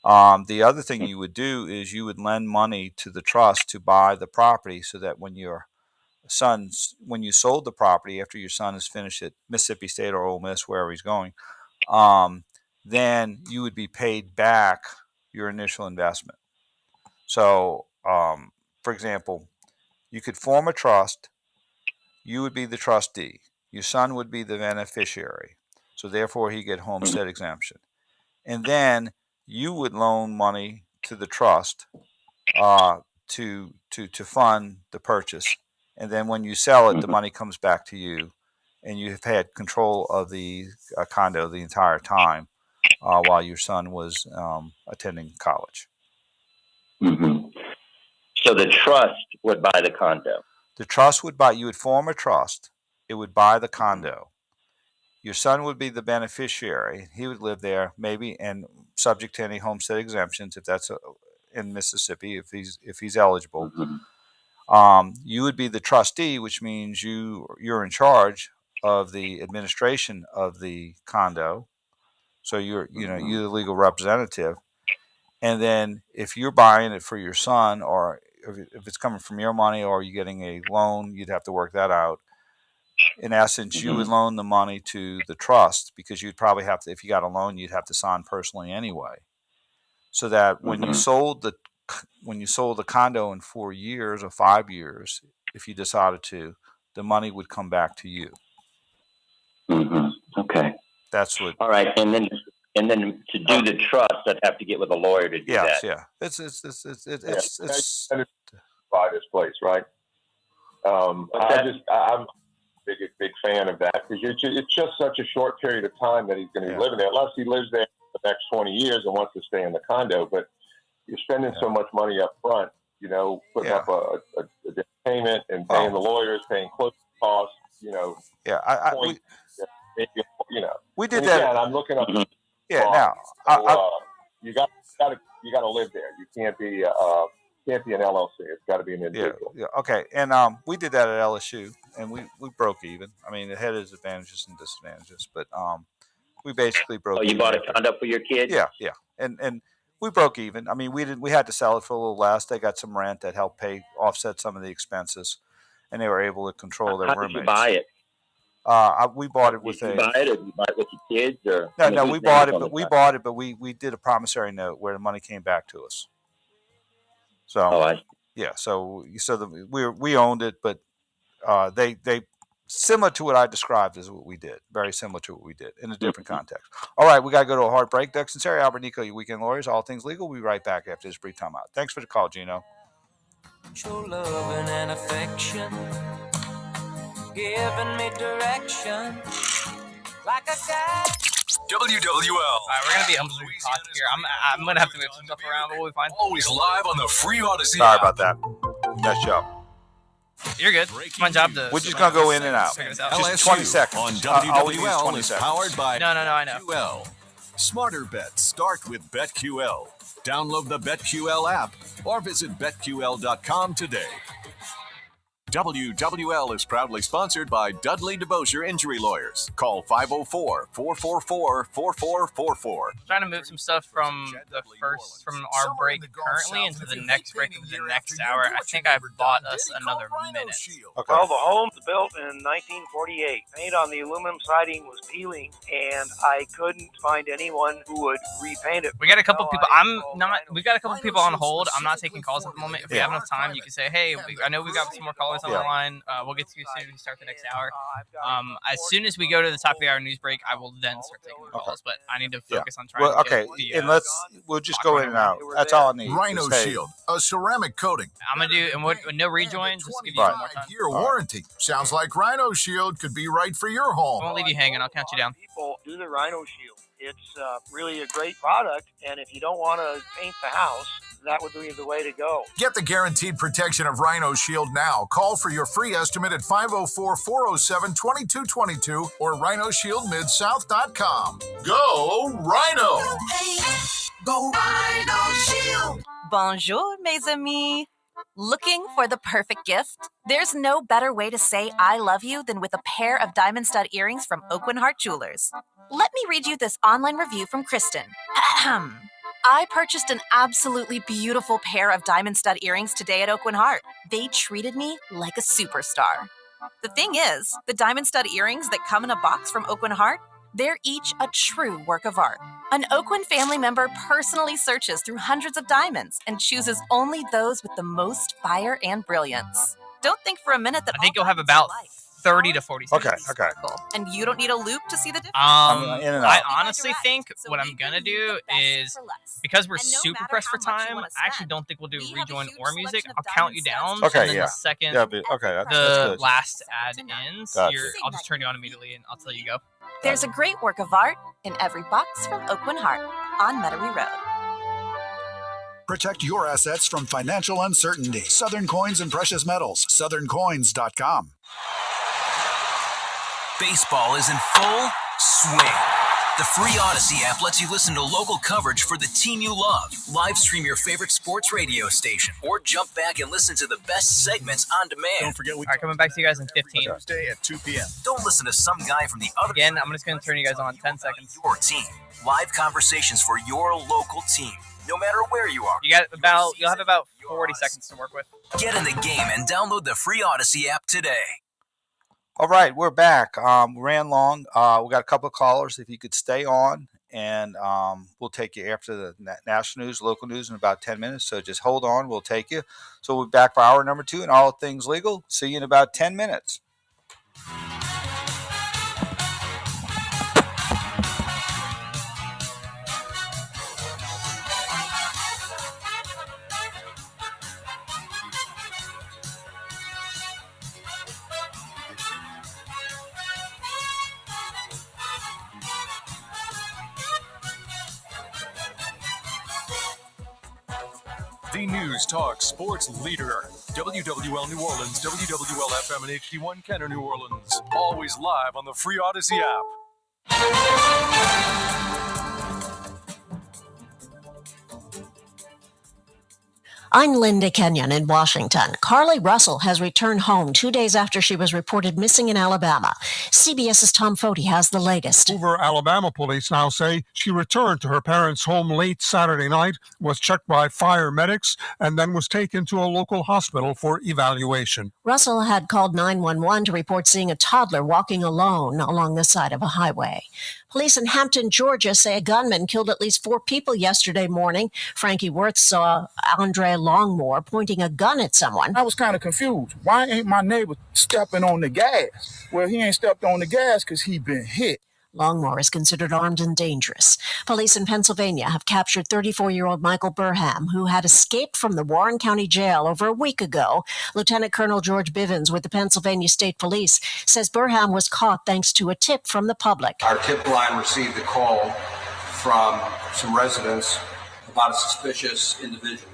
The other thing you would do is you would lend money to the trust to buy the property, so that when you sold the property after your son is finished at Mississippi State or Ole Miss, wherever he's going, then you would be paid back your initial investment. So, for example, you could form a trust. You would be the trustee. Your son would be the beneficiary. So therefore, he get homestead exemption. And then you would loan money to the trust to fund the purchase. And then when you sell it, the money comes back to you, and you have had control of the condo the entire time while your son was attending college. Mm-hmm. So the trust would buy the condo. The trust would buy. You would form a trust. It would buy the condo. Your son would be the beneficiary. He would live there, maybe, and subject to any homestead exemptions, if that's in Mississippi, if he's eligible. Mm-hmm. You would be the trustee, which means you're in charge of the administration of the condo. So you're the legal representative. And then if you're buying it for your son, or if it's coming from your money, or you're getting a loan, you'd have to work that out. In essence, you would loan the money to the trust, because you'd probably have to, if you got a loan, you'd have to sign personally anyway. So that when you sold the condo in 4 years or 5 years, if you decided to, the money would come back to you. Mm-hmm. Okay. That's what. All right, and then to do the trust, I'd have to get with a lawyer to do that. Yeah. It's buy this place, right? I'm a big fan of that, because it's just such a short period of time that he's going to be living there, unless he lives there for the next 20 years and wants to stay in the condo. But you're spending so much money up front, putting up a payment and paying the lawyers, paying closing costs, we did that. Again, I'm looking up. Yeah, now you got to live there. You can't be an LLC. It's got to be an individual. Yeah. Okay. And we did that at LSU, and we broke even. I mean, it had its advantages and disadvantages, but we basically broke. Oh, you bought a condo for your kids? Yeah. And we broke even. I mean, we had to sell it for a little less. They got some rent that helped offset some of the expenses, and they were able to control their roommates. How did you buy it? We bought it with Did you buy it, or did you buy it with your kids, or? No, we bought it, but we did a promissory note where the money came back to us. So we owned it, but they similar to what I described is what we did. Very similar to what we did in a different context. All right, we got to go to a hard break. Sunseri, Albert Nicaud, your weekend lawyers, all things legal. We'll be right back after this brief time out. Thanks for the call, Gino. Show love and affection, giving me direction like a guy. WWL. All right, we're going to be unbelievably hot here. I'm going to have to move some stuff around, but we'll be fine. Always live on the free Odyssey. Sorry about that. Nice job. You're good. It's my job to. We're just going to go in and out. Just 20 seconds. On WWL 20 is seconds. powered by No, I know. BetQL. Smarter bets start with BetQL. Download the BetQL app or visit BetQL.com today. WWL is proudly sponsored by Dudley DeBosier Injury Lawyers. Call 504-444-4444. Trying to move some stuff from our break currently into the next break of the next hour. I think I bought us another minute. Okay. Well, the home's built in 1948. Paint on the aluminum siding was peeling, and I couldn't find anyone who would repaint it. We got a couple people. We got a couple people on hold. I'm not taking calls at the moment. If we have enough time, you can say, "Hey, I know we've got some more callers on the line. We'll get to you as soon as we start the next hour." As soon as we go to the top of the hour news break, I will then start taking the calls. But I need to focus on trying. Well, okay, and we'll just go in and out. That's all I need. Rhino Shield, a ceramic coating. I'm gonna do and with no rejoin. Just give you some more time. Year warranty. Sounds like Rhino Shield could be right for your home. I won't leave you hanging. I'll count you down. People do the Rhino Shield. It's really a great product, and if you don't want to paint the house, that would be the way to go. Get the guaranteed protection of Rhino Shield now. Call for your free estimate at 504-407-2222 or rhinoshieldmidsouth.com. Go Rhino! Go Rhino Shield. Bonjour, mes amis. Looking for the perfect gift? There's no better way to say I love you than with a pair of diamond stud earrings from Oakland Heart Jewelers. Let me read you this online review from Kristen. Ahem. I purchased an absolutely beautiful pair of diamond stud earrings today at Oakland Heart. They treated me like a superstar. The thing is, the diamond stud earrings that come in a box from Oakland Heart, they're each a true work of art. An Oakland family member personally searches through hundreds of diamonds and chooses only those with the most fire and brilliance. Don't think for a minute that I think you'll have about 30 to 40 seconds. Okay. And you don't need a loop to see the difference. I honestly think what I'm gonna do is, because we're super pressed for time, I actually don't think we'll do rejoin or music. I'll count you down. Okay, and then yeah. the second That's the good. last ad ends, Gotcha. I'll just turn you on immediately and I'll tell you go. There's a great work of art in every box from Oakland Heart on Metairie Road. Protect your assets from financial uncertainty. Southern Coins and Precious Metals. SouthernCoins.com. Baseball is in full swing. The free Odyssey app lets you listen to local coverage for the team you love, live stream your favorite sports radio station, or jump back and listen to the best segments on demand. Don't forget, All right, coming back to you guys in 15. Tuesday at 2 p.m. Don't listen to some guy from the other Again, I'm just going to turn you guys on 10 seconds. your team. Live conversations for your local team, no matter where you are. You'll have about 40 seconds to work with. Get in the game and download the free Odyssey app today. All right, we're back. We ran long. We got a couple of callers. If you could stay on, and we'll take you after the national news, local news in about 10 minutes. So just hold on. We'll take you. So we'll be back for hour number 2 and all things legal. See you in about 10 minutes. The News Talk Sports Leader. WWL New Orleans, WWL FM and HD1 Kenner New Orleans. Always live on the free Odyssey app. I'm Linda Kenyon in Washington. Carly Russell has returned home 2 days after she was reported missing in Alabama. CBS's Tom Foti has the latest. Hoover, Alabama police now say she returned to her parents' home late Saturday night, was checked by fire medics, and then was taken to a local hospital for evaluation. Russell had called 911 to report seeing a toddler walking alone along the side of a highway. Police in Hampton, Georgia say a gunman killed at least 4 people yesterday morning. Frankie Worth saw Andre Longmore pointing a gun at someone. I was kind of confused. Why ain't my neighbor stepping on the gas? Well, he ain't stepped on the gas because he been hit. Longmore is considered armed and dangerous. Police in Pennsylvania have captured 34-year-old Michael Burham, who had escaped from the Warren County Jail over a week ago. Lieutenant Colonel George Bivens with the Pennsylvania State Police says Burham was caught thanks to a tip from the public. Our tip line received a call from some residents about a suspicious individual.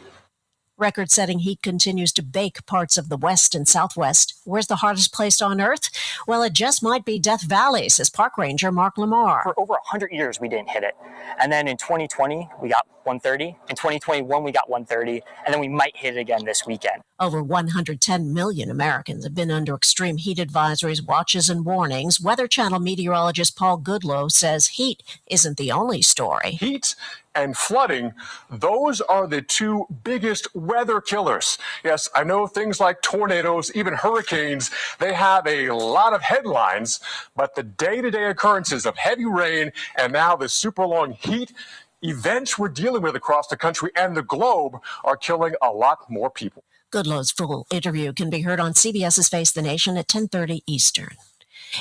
Record-setting heat continues to bake parts of the West and Southwest. Where's the hottest place on Earth? Well, it just might be Death Valley, says Park Ranger Mark Lamar. For over 100 years, we didn't hit it. And then in 2020, we got 130. In 2021, we got 130. And then we might hit it again this weekend. Over 110 million Americans have been under extreme heat advisories, watches, and warnings. Weather Channel meteorologist Paul Goodloe says heat isn't the only story. Heat and flooding, those are the 2 biggest weather killers. Yes, I know things like tornadoes, even hurricanes, they have a lot of headlines, but the day-to-day occurrences of heavy rain and now the super long heat events we're dealing with across the country and the globe are killing a lot more people. Goodloe's full interview can be heard on CBS's Face the Nation at 10:30 Eastern.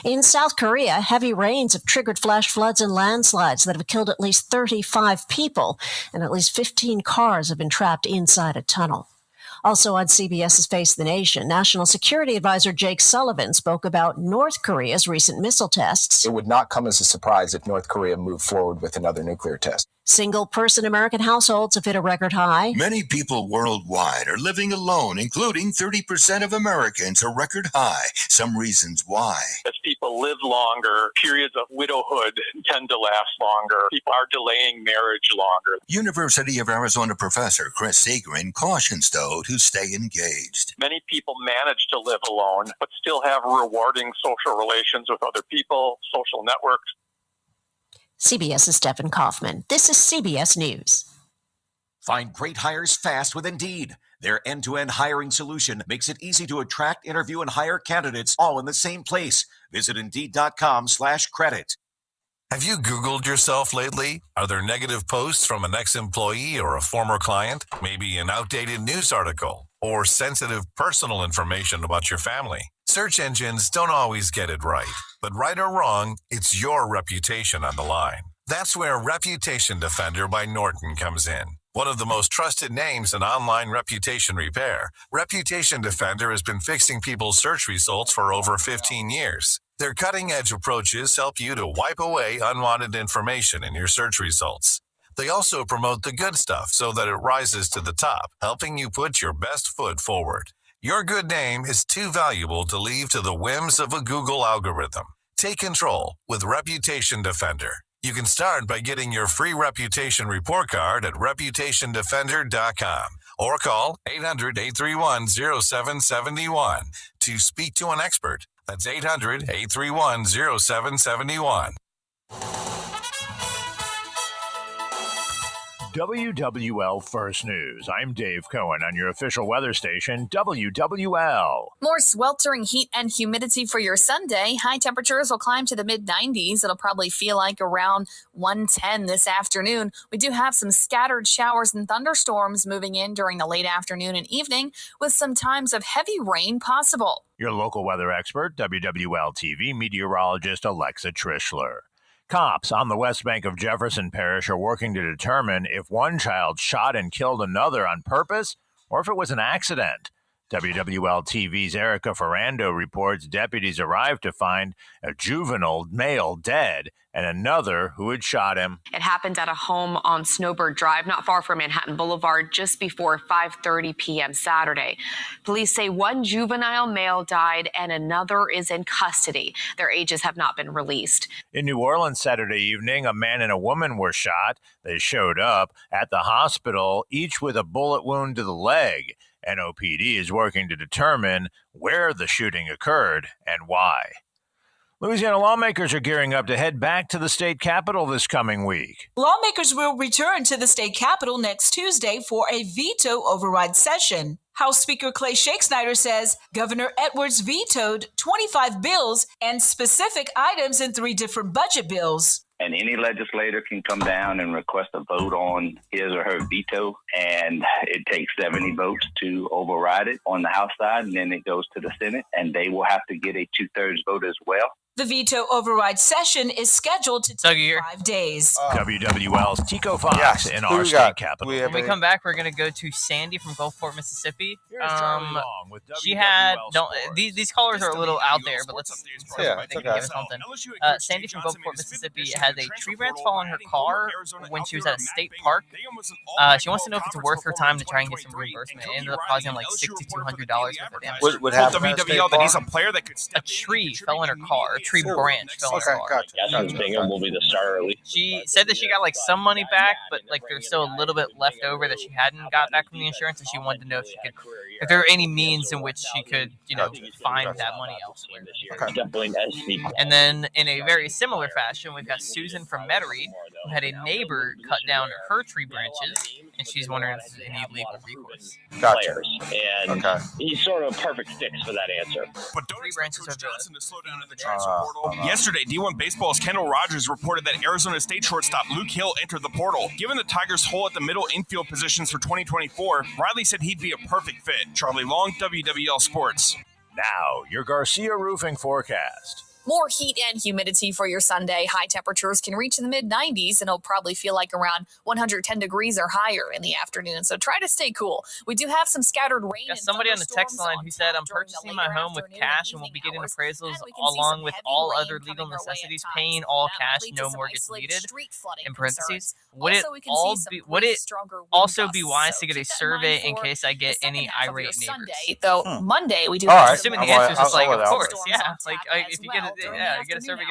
In South Korea, heavy rains have triggered flash floods and landslides that have killed at least 35 people, and at least 15 cars have been trapped inside a tunnel. Also on CBS's Face the Nation, National Security Advisor Jake Sullivan spoke about North Korea's recent missile tests. It would not come as a surprise if North Korea moved forward with another nuclear test. Single-person American households have hit a record high. Many people worldwide are living alone, including 30% of Americans, a record high. Some reasons why. As people live longer, periods of widowhood tend to last longer. People are delaying marriage longer. University of Arizona professor Chris Segrin cautions those who stay engaged. Many people manage to live alone, but still have rewarding social relations with other people, social networks. CBS's Stephen Kaufman. This is CBS News. Find great hires fast with Indeed. Their end-to-end hiring solution makes it easy to attract, interview, and hire candidates all in the same place. Visit Indeed.com/credit. Have you Googled yourself lately? Are there negative posts from an ex-employee or a former client? Maybe an outdated news article or sensitive personal information about your family? Search engines don't always get it right, but right or wrong, it's your reputation on the line. That's where Reputation Defender by Norton comes in. One of the most trusted names in online reputation repair, Reputation Defender has been fixing people's search results for over 15 years. Their cutting-edge approaches help you to wipe away unwanted information in your search results. They also promote the good stuff so that it rises to the top, helping you put your best foot forward. Your good name is too valuable to leave to the whims of a Google algorithm. Take control with Reputation Defender. You can start by getting your free reputation report card at reputationdefender.com or call 800-831-0771 to speak to an expert. That's 800-831-0771. WWL First News. I'm Dave Cohen on your official weather station, WWL. More sweltering heat and humidity for your Sunday. High temperatures will climb to the mid-90s. It'll probably feel like around 110 this afternoon. We do have some scattered showers and thunderstorms moving in during the late afternoon and evening with some times of heavy rain possible. Your local weather expert, WWL TV meteorologist Alexa Trischler. Cops on the West Bank of Jefferson Parish are working to determine if one child shot and killed another on purpose or if it was an accident. WWL TV's Erica Ferrando reports deputies arrived to find a juvenile male dead and another who had shot him. It happened at a home on Snowbird Drive, not far from Manhattan Boulevard, just before 5:30 p.m. Saturday. Police say one juvenile male died and another is in custody. Their ages have not been released. In New Orleans Saturday evening, a man and a woman were shot. They showed up at the hospital, each with a bullet wound to the leg. NOPD is working to determine where the shooting occurred and why. Louisiana lawmakers are gearing up to head back to the state capitol this coming week. Lawmakers will return to the state capitol next Tuesday for a veto override session. House Speaker Clay Shakespeare says Governor Edwards vetoed 25 bills and specific items in 3 different budget bills. And any legislator can come down and request a vote on his or her veto, and it takes 70 votes to override it on the House side, and then it goes to the Senate, and they will have to get a 2/3 vote as well. The veto override session is scheduled to take 5 days. WWL's Tico Fox in our state capital. When we come back, we're going to go to Sandy from Gulfport, Mississippi. She had these callers are a little out there, but let's see if they can give us something. Sandy from Gulfport, Mississippi has a tree branch fall on her car when she was at a state park. She wants to know if it's worth her time to try and get some reimbursement. It ended up causing like $6,200 worth of damage. What happened? WWL that he's a player that could a tree fell in her car. Tree branch fell in her car. Bingham will be the star early. She said that she got like some money back, but like there's still a little bit left over that she hadn't got back from the insurance, and she wanted to know if there are any means in which she could, find that money elsewhere. And then in a very similar fashion, we've got Susan from Metairie, who had a neighbor cut down her tree branches, and she's wondering if there's any legal recourse. Players, and he's sort of a perfect fix for that answer. But don't expect Coach Johnson to slow down in the transfer portal. Yesterday, D1 Baseball's Kendall Rogers reported that Arizona State shortstop Luke Hill entered the portal. Given the Tigers' hole at the middle infield positions for 2024, Riley said he'd be a perfect fit. Charlie Long, WWL Sports. Now, your Garcia Roofing forecast. More heat and humidity for your Sunday. High temperatures can reach in the mid-90s, and it'll probably feel like around 110 degrees or higher in the afternoon. So try to stay cool. We do have some scattered rain. Got somebody on the text line who said, I'm purchasing my home with cash and will be getting appraisals along with all other legal necessities, paying all cash, no mortgage needed. In parentheses, would it also be wise to get a survey in case I get any irate neighbors? Though Monday we do. I'm assuming the answer is just like, of course, yeah. Like if you get a survey, get a survey.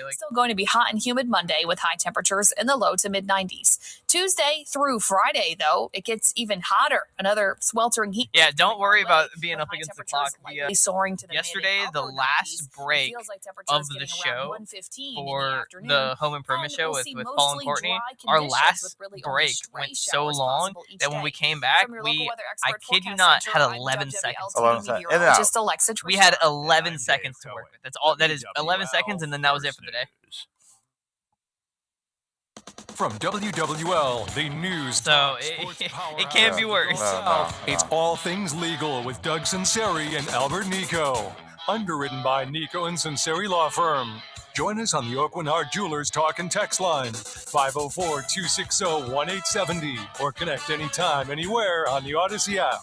Like, still going to be hot and humid Monday with high temperatures in the low to mid 90s. Tuesday through Friday, though, it gets even hotter. Another sweltering heat. Yeah, don't worry about being up against the clock. Soaring to the yesterday, the last break of the show for the home improvement show with Paul and Courtney, our last break went so long that when we came back, I kid you not, had 11 seconds. Just Alexa. We had 11 seconds to work with. That's all. That is 11 seconds, and then that was it for the day. From WWL, the news. So it can't be worse. It's all things legal with Doug Sunseri and Albert Nicaud. Underwritten by Nicaud and Sunseri Law Firm. Join us on the Oakland Heart Jewelers Talk and Text line, 504-260-1870, or connect anytime, anywhere on the Odyssey app.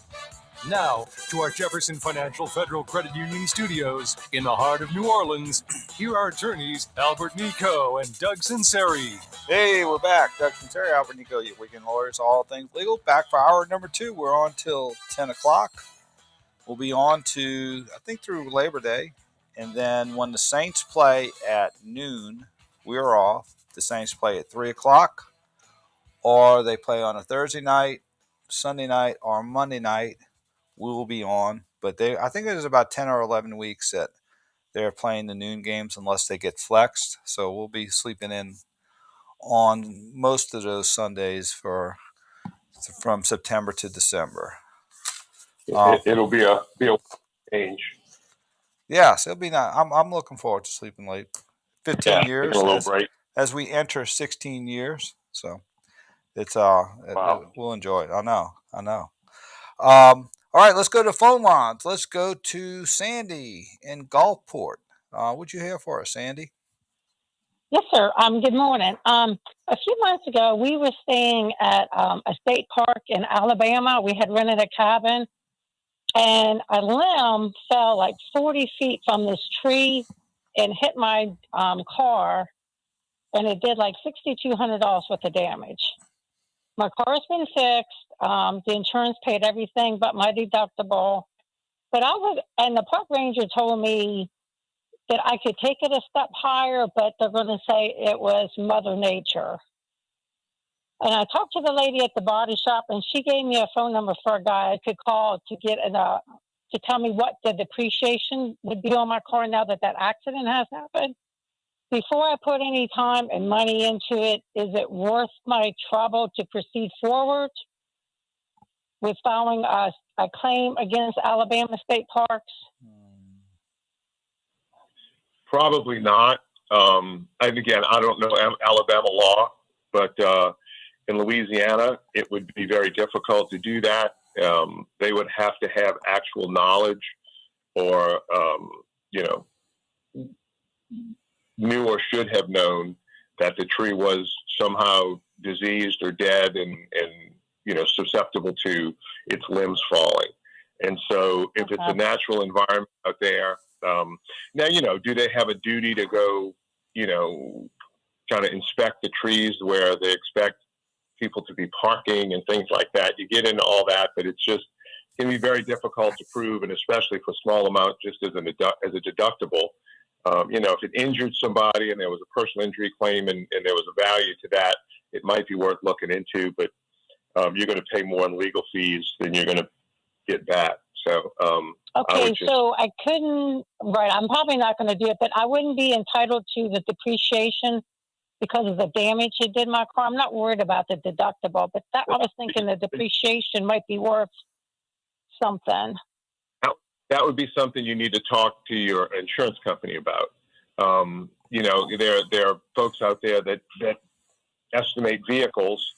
Now, to our Jefferson Financial Federal Credit Union studios in the heart of New Orleans, here are attorneys Albert Nicaud and Doug Sunseri. Hey, we're back. Doug Sunseri, Albert Nicaud, your weekend lawyers, all things legal. Back for hour number 2. We're on till 10 o'clock. We'll be on to, I think, through Labor Day. And then when the Saints play at noon, we're off. The Saints play at 3 o'clock. Or they play on a Thursday night, Sunday night, or Monday night. We will be on, but I think there's about 10 or 11 weeks that they're playing the noon games unless they get flexed. So we'll be sleeping in on most of those Sundays from September to December. It'll be a change. Yes, it'll be nice. I'm looking forward to sleeping late. 15 years a little break as we enter 16 years. So it's we'll enjoy it. I know. All right, let's go to phone lines. Let's go to Sandy in Gulfport. What'd you have for us, Sandy? Yes, sir. Good morning. A few months ago, we were staying at a state park in Alabama. We had rented a cabin, and a limb fell like 40 feet from this tree and hit my car, and it did like $6,200 worth of damage. My car's been fixed. The insurance paid everything but my deductible. But and the park ranger told me that I could take it a step higher, but they're going to say it was Mother Nature. And I talked to the lady at the body shop, and she gave me a phone number for a guy I could call to get to tell me what the depreciation would be on my car now that accident has happened. Before I put any time and money into it, is it worth my trouble to proceed forward with filing a claim against Alabama State Parks? Probably not. And again, I don't know Alabama law, but in Louisiana, it would be very difficult to do that. They would have to have actual knowledge or, knew or should have known that the tree was somehow diseased or dead and susceptible to its limbs falling. And so if it's a natural environment out there, now, do they have a duty to go, kind of inspect the trees where they expect people to be parking and things like that? You get into all that, but it's just can be very difficult to prove, and especially for small amount, just as a deductible. If it injured somebody and there was a personal injury claim and there was a value to that, it might be worth looking into, but you're going to pay more in legal fees than you're going to get back. So, I couldn't, right, I'm probably not going to do it, but I wouldn't be entitled to the depreciation because of the damage it did my car. I'm not worried about the deductible, but I was thinking the depreciation might be worth something. That would be something you need to talk to your insurance company about. There are folks out there that estimate vehicles,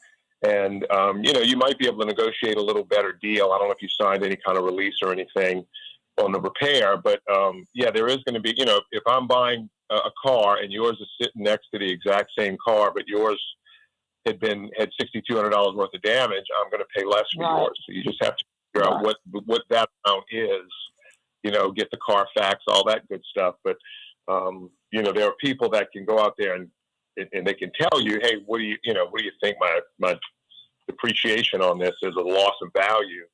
and you might be able to negotiate a little better deal. I don't know if you signed any kind of release or anything on the repair, but there is going to be, if I'm buying a car and yours is sitting next to the exact same car, but yours had $6,200 worth of damage, I'm going to pay less for yours. So you just have to figure out what that amount is, get the Carfax, all that good stuff. But, there are people that can go out there and they can tell you, hey, what do you think my depreciation on this is, a loss of value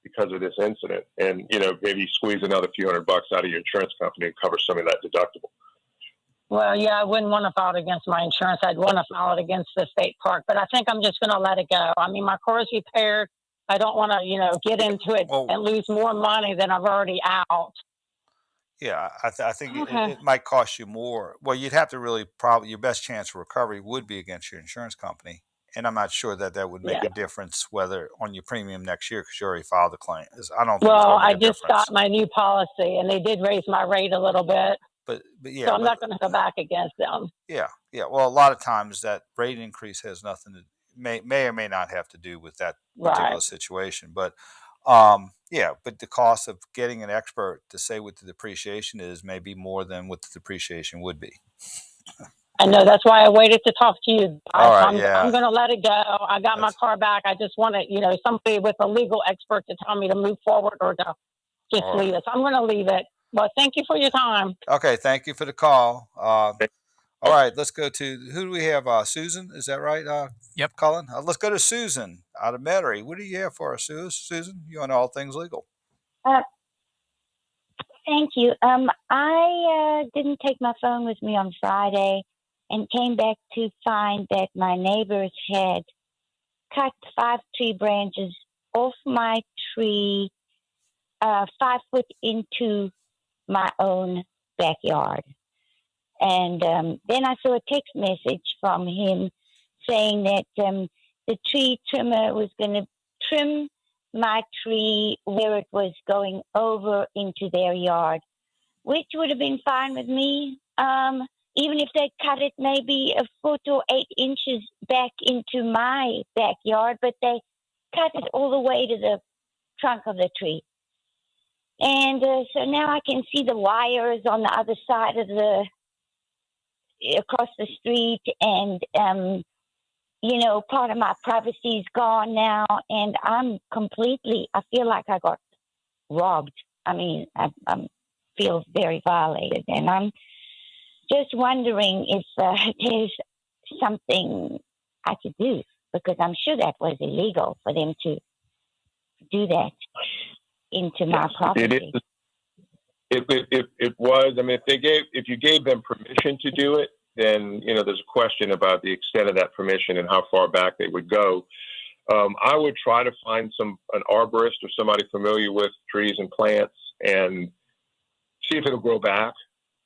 because of this incident, and maybe squeeze another few $100 out of your insurance company and cover some of that deductible. Well, yeah, I wouldn't want to file it against my insurance. I'd want to file it against the state park, but I think I'm just going to let it go. I mean, my car is repaired. I don't want to, get into it and lose more money than I've already out. Yeah, I think it might cost you more. Well, you'd have to really your best chance of recovery would be against your insurance company. And I'm not sure that would make a difference whether on your premium next year, because you already filed the claim. I don't think it's going to make a difference. Got my new policy, and they did raise my rate a little bit. But yeah, so I'm not going to go back against them. Yeah. Well, a lot of times that rate increase has nothing to may or may not have to do with that particular situation. But but the cost of getting an expert to say what the depreciation is may be more than what the depreciation would be. I know, that's why I waited to talk to you. I'm going to let it go. I got my car back. I just want somebody with a legal expert to tell me to move forward or to just leave it. So I'm going to leave it. Well, thank you for your time. Okay, thank you for the call. All right, let's go to, who do we have? Susan, is that right? Yep. Colin? Let's go to Susan out of Metairie. What do you have for us, Susan? You on all things legal. Thank you. I didn't take my phone with me on Friday and came back to find that my neighbors had cut 5 tree branches off my tree 5 foot into my own backyard. And then I saw a text message from him saying that the tree trimmer was going to trim my tree where it was going over into their yard, which would have been fine with me, even if they cut it maybe a foot or 8 inches back into my backyard, but they cut it all the way to the trunk of the tree. And so now I can see the wires on the other side of across the street, and part of my privacy is gone now, and I feel like I got robbed. I mean, I feel very violated, and I'm just wondering if there's something I could do, because I'm sure that was illegal for them to do that into my property. It was. I mean, if you gave them permission to do it, then there's a question about the extent of that permission and how far back they would go. I would try to find an arborist or somebody familiar with trees and plants and see if it'll grow back,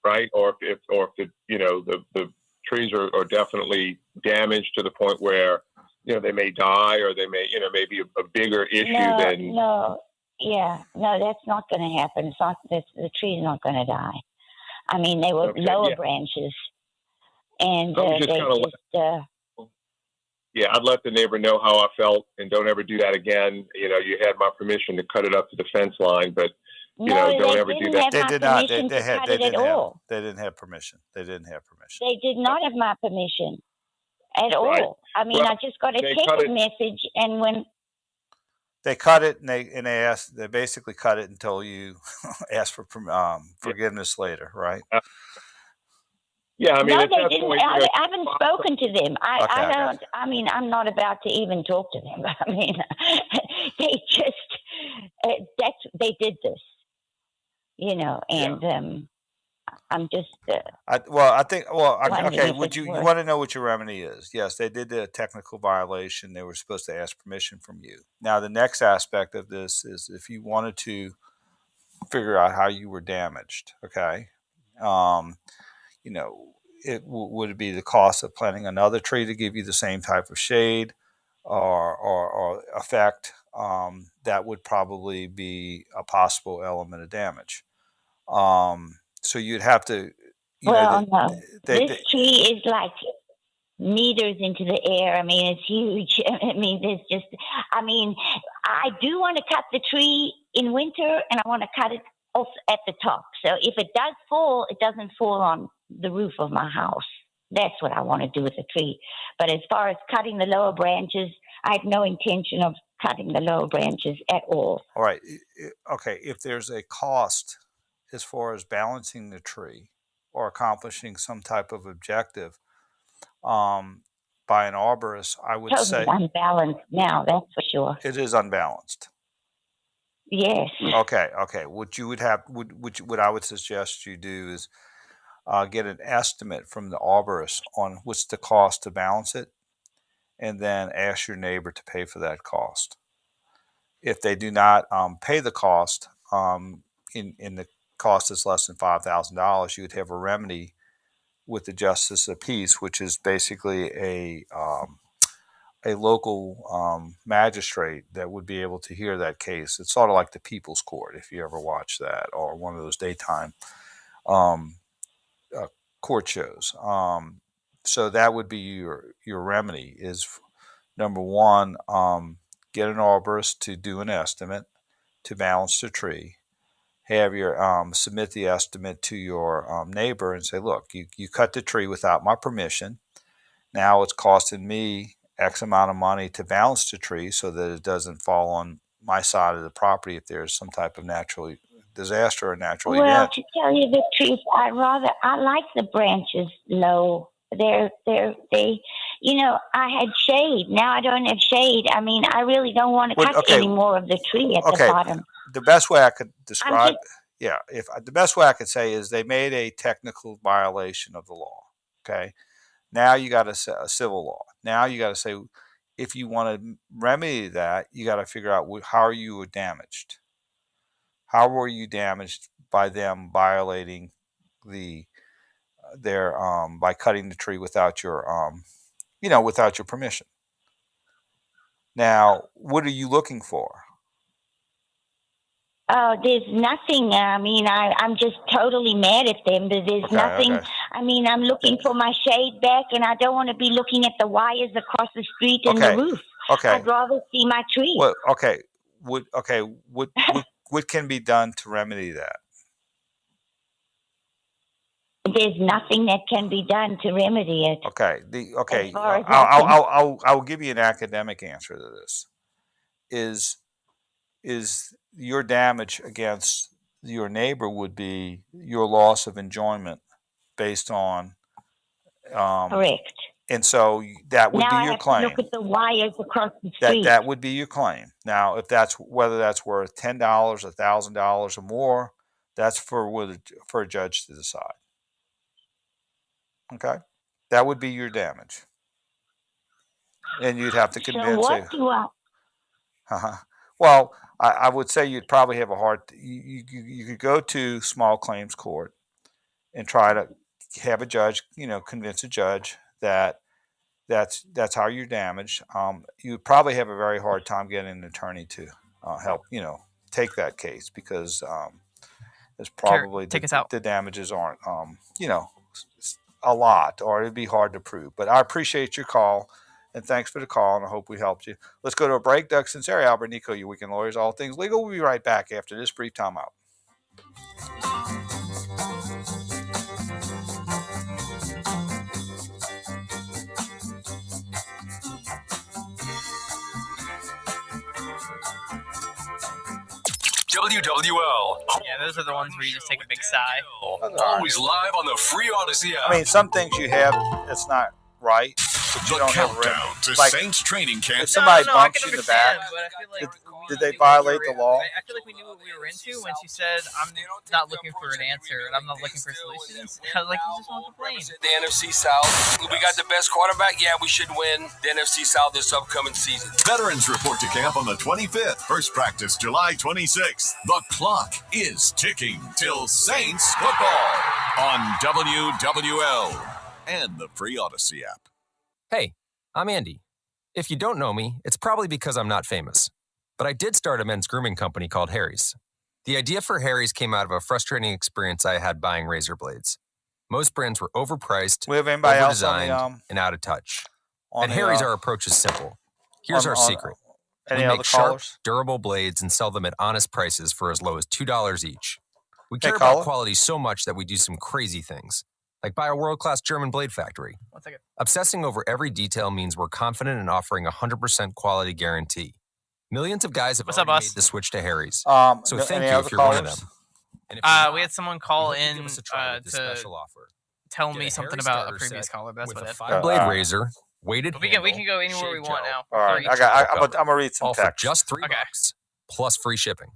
right? Or if the trees are definitely damaged to the point where they may die, or they may be a bigger issue than. No, that's not going to happen. It's not, the tree's not going to die. I mean, they were lower branches, and I'd let the neighbor know how I felt, and don't ever do that again. You had my permission to cut it up to the fence line, but don't ever do that. They did not. They didn't have permission. They didn't have permission. They did not have my permission at all. I mean, I just got a text message, and when they cut it, and they basically cut it until you asked for forgiveness later, right? Yeah, I mean, no, they didn't. I haven't spoken to them. I don't. I mean, I'm not about to even talk to them. I mean, they just they did this, and I'm just. Okay. You want to know what your remedy is? Yes, they did a technical violation. They were supposed to ask permission from you. Now, the next aspect of this is if you wanted to figure out how you were damaged. Okay. Would it be the cost of planting another tree to give you the same type of shade or effect? That would probably be a possible element of damage. So you'd have to. This tree is like meters into the air. I mean, it's huge. I mean, there's just. I mean, I do want to cut the tree in winter, and I want to cut it off at the top. So if it does fall, it doesn't fall on the roof of my house. That's what I want to do with the tree. But as far as cutting the lower branches, I have no intention of cutting the lower branches at all. All right. Okay. If there's a cost as far as balancing the tree or accomplishing some type of objective by an arborist, I would Totally say unbalanced now, that's for sure. it is unbalanced. Yes. Okay. What you would have, what I would suggest you do is get an estimate from the arborist on what's the cost to balance it, and then ask your neighbor to pay for that cost. If they do not pay the cost, in the cost is less than $5,000, you would have a remedy with the Justice of Peace, which is basically a local magistrate that would be able to hear that case. It's sort of like the People's Court, if you ever watch that, or one of those daytime court shows. So that would be your remedy is, number one, get an arborist to do an estimate to balance the tree. Have your submit the estimate to your neighbor and say, look, you cut the tree without my permission. Now it's costing me X amount of money to balance the tree so that it doesn't fall on my side of the property if there's some type of natural disaster or natural event. Well, to tell you the truth, I like the branches low. They, I had shade. Now I don't have shade. I mean, I really don't want to cut any more of the tree at the bottom. The best way I could describe, the best way I could say is they made a technical violation of the law. Okay. Now you got a civil law. Now you got to say, if you want to remedy that, you got to figure out how you were damaged. How were you damaged by them violating by cutting the tree without your without your permission? Now, what are you looking for? Oh, there's nothing. I mean, I'm just totally mad at them. There's nothing. Okay. I mean, I'm looking for my shade back, and I don't want to be looking at the wires across the street and the roof. Okay. I'd rather see my tree. Well, what can be done to remedy that? There's nothing that can be done to remedy it. Okay. I'll give you an academic answer to this. Is your damage against your neighbor would be your loss of enjoyment based on correct. And so that would be your claim. Look at the wires across the street. That would be your claim. Now, whether that's worth $10, $1,000 or more, that's for a judge to decide. Okay, that would be your damage, and you'd have to convince. Well, I would say you'd probably have a hard. You could go to small claims court and try to have a judge, convince a judge that that's how you're damaged. You'd probably have a very hard time getting an attorney to help, take that case because it's probably the damages aren't, a lot, or it'd be hard to prove. But I appreciate your call, and thanks for the call, and I hope we helped you. Let's go to a break. Doug Sunseri, Albert Nicaud, your Weekend Lawyers, all things legal. We'll be right back after this brief timeout. WWL. Yeah, those are the ones where you just take a big sigh. Always live on the free Odyssey app. I mean, some things you have, it's not right. But you don't have to Saints training camp. If somebody bumps you in the back, did they violate the law? I feel like we knew what we were into when she said, I'm not looking for an answer and I'm not looking for solutions. I was like, you just want to complain. The NFC South, we got the best quarterback. Yeah, we should win the NFC South this upcoming season. Veterans report to camp on the 25th. First practice July 26th. The clock is ticking till Saints football on WWL and the free Odyssey app. Hey, I'm Andy. If you don't know me, it's probably because I'm not famous. But I did start a men's grooming company called Harry's. The idea for Harry's came out of a frustrating experience I had buying razor blades. Most brands were overpriced, over-designed, and out of touch. At Harry's, our approach is simple. Here's our secret. We make sharp, durable blades and sell them at honest prices for as low as $2 each. We care about quality so much that we do some crazy things, like by a world-class German blade factory. 1 second. Obsessing over every detail means we're confident in offering a 100% quality guarantee. Millions of guys have already made the switch to Harry's. So thank you if you're one of them. And if you're not, We had someone call we hope you in give us a try with this to special offer. tell Get me a something Harry's about a starter previous set caller. That's with what a it. 5-blade razor, weighted But we can go anywhere we shave want gel, now. All right, I'm gonna read some all text. for just $3 plus free shipping.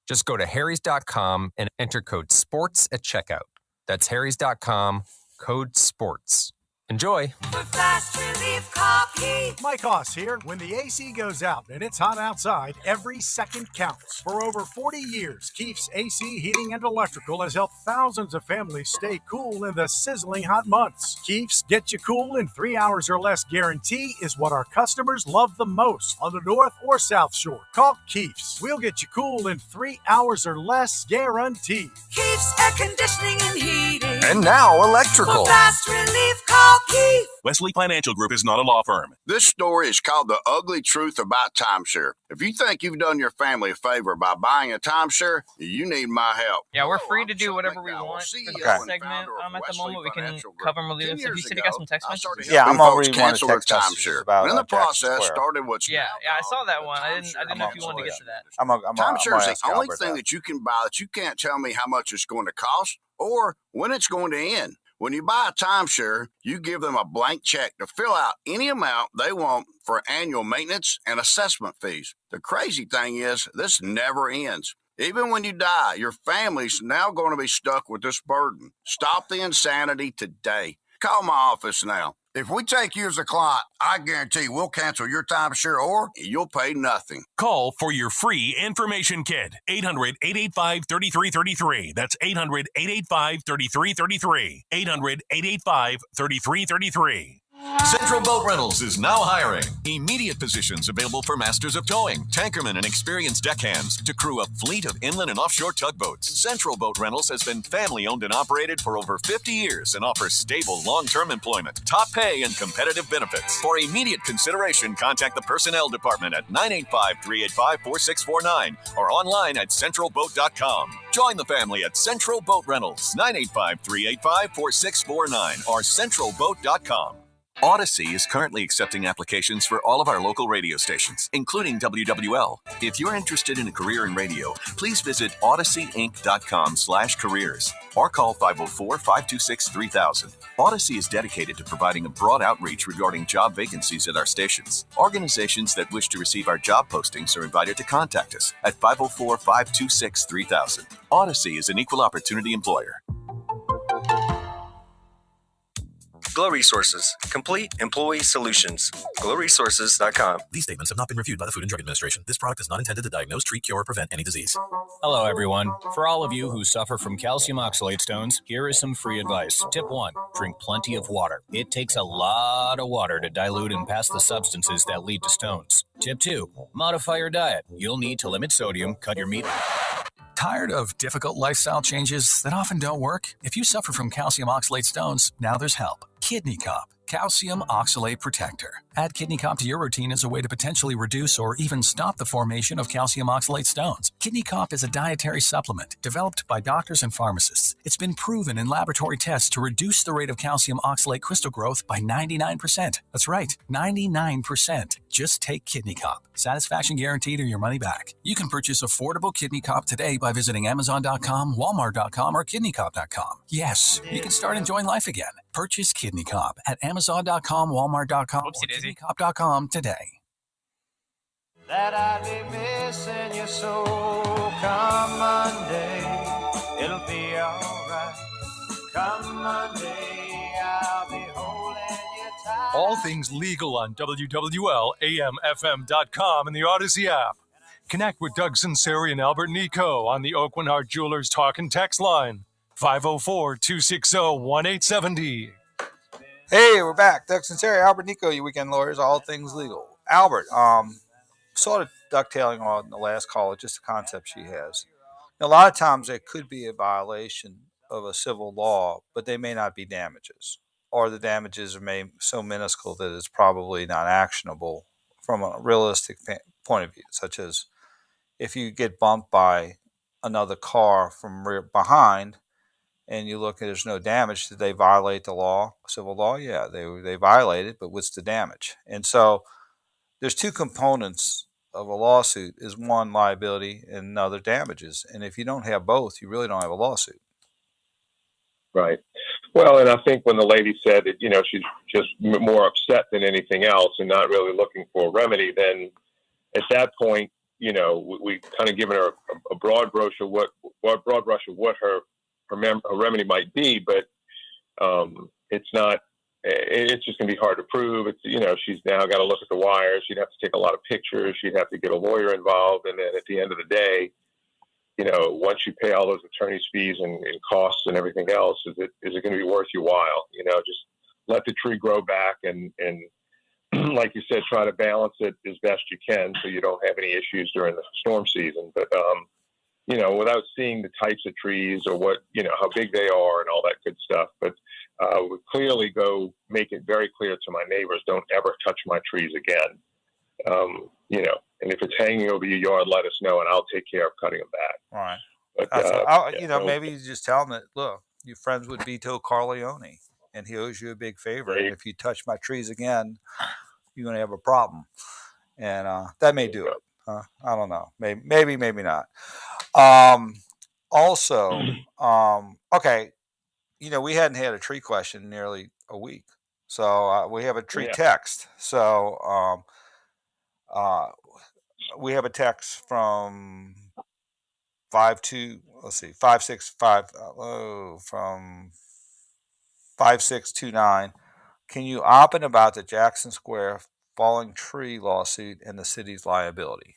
Just go to harrys.com and enter code SPORTS at checkout. That's harrys.com, code SPORTS. Enjoy. For fast relief coffee. Mike Hoss here. When the AC goes out and it's hot outside, every second counts. For over 40 years, Keefe's AC Heating and Electrical has helped thousands of families stay cool in the sizzling hot months. Keefe's Get You Cool in 3 hours or less guarantee is what our customers love the most on the North or South Shore. Call Keefe's. We'll get you cool in 3 hours or less guaranteed. Keefe's Air Conditioning and Heating. And now electrical. For fast relief, call Keefe. Wesley Financial Group is not a law firm. This story is called The Ugly Truth About Timeshare. If you think you've done your family a favor by buying a timeshare, you need my help. Yeah, we're free to do whatever we want for this segment. At the moment, we can cover and release. If you said you got some text messages. Yeah, I'm gonna read one cancel their text message timeshare. about In the Jackson process, Square. started what's Yeah, I saw that one. I didn't know if you wanted to get to that. Timeshare is ask the only Albert thing that you can buy that you can't tell me how much it's going to cost or when it's going to end. When you buy a timeshare, you give them a blank check to fill out any amount they want for annual maintenance and assessment fees. The crazy thing is, this never ends. Even when you die, your family's now going to be stuck with this burden. Stop the insanity today. Call my office now. If we take you as a client, I guarantee we'll cancel your timeshare or you'll pay nothing. Call for your free information kit. 800-885-3333. That's 800-885-3333. 800-885-3333. Central Boat Rentals is now hiring. Immediate positions available for masters of towing, tankermen, and experienced deckhands to crew a fleet of inland and offshore tugboats. Central Boat Rentals has been family-owned and operated for over 50 years and offers stable, long-term employment, top pay, and competitive benefits. For immediate consideration, contact the Personnel Department at 985-385-4649 or online at centralboat.com. Join the family at Central Boat Rentals, 985-385-4649 or centralboat.com. Odyssey is currently accepting applications for all of our local radio stations, including WWL. If you're interested in a career in radio, please visit odysseyinc.com/careers or call 504-526-3000. Odyssey is dedicated to providing a broad outreach regarding job vacancies at our stations. Organizations that wish to receive our job postings are invited to contact us at 504-526-3000. Odyssey is an equal opportunity employer. Glow Resources, complete employee solutions. GlowResources.com. These statements have not been reviewed by the Food and Drug Administration. This product is not intended to diagnose, treat, cure, or prevent any disease. Hello, everyone. For all of you who suffer from calcium oxalate stones, here is some free advice. Tip 1, drink plenty of water. It takes a lot of water to dilute and pass the substances that lead to stones. Tip 2, modify your diet. You'll need to limit sodium, cut your meat. Tired of difficult lifestyle changes that often don't work? If you suffer from calcium oxalate stones, now there's help. Kidney Cop, Calcium Oxalate Protector. Add Kidney Cop to your routine as a way to potentially reduce or even stop the formation of calcium oxalate stones. Kidney Cop is a dietary supplement developed by doctors and pharmacists. It's been proven in laboratory tests to reduce the rate of calcium oxalate crystal growth by 99%. That's right, 99%. Just take Kidney Cop. Satisfaction guaranteed or your money back. You can purchase affordable Kidney Cop today by visiting Amazon.com, Walmart.com, or KidneyCop.com. Yes, you can start enjoying life again. Purchase Kidney Cop at Amazon.com, Walmart.com, or KidneyCop.com today. That I be missing you so come Monday, it'll be alright. Come Monday, I'll be holding you tight. All things legal on WWL, AMFM.com, and the Odyssey app. Connect with Doug Sunseri and Albert Nicaud on the Oakland Heart Jewelers Talk and Text line, 504-260-1870. Hey, we're back. Doug Sunseri, Albert Nicaud, your weekend lawyers, all things legal. Albert, sort of ducktailing on the last caller, just the concept she has. Now, a lot of times there could be a violation of a civil law, but they may not be damages, or the damages are so minuscule that it's probably not actionable from a realistic point of view, such as if you get bumped by another car from behind and you look and there's no damage, did they violate the law, civil law? Yeah, they violated, but what's the damage? And so there's two components of a lawsuit: is one liability and another damages. And if you don't have both, you really don't have a lawsuit. Right. Well, and I think when the lady said that, she's just more upset than anything else and not really looking for a remedy, then at that point, we kind of given her a broad brush of what her remedy might be, but it's not. It's just going to be hard to prove. It's she's now got to look at the wires. She'd have to take a lot of pictures. She'd have to get a lawyer involved, and then at the end of the day, once you pay all those attorney's fees and costs and everything else, is it going to be worth your while? Just let the tree grow back and like you said, try to balance it as best you can so you don't have any issues during the storm season. But without seeing the types of trees or what how big they are and all that good stuff, but would clearly go make it very clear to my neighbors: don't ever touch my trees again. And if it's hanging over your yard, let us know, and I'll take care of cutting them back. All right. But, maybe you just tell them that, look, you're friends with Vito Corleone, and he owes you a big favor. And if you touch my trees again, you're going to have a problem. And that may do it. I don't know. Maybe not. Also, okay, we hadn't had a tree question in nearly a week. So we have a tree text. So we have a text from 565 from 5629. Can you open about the Jackson Square falling tree lawsuit and the city's liability?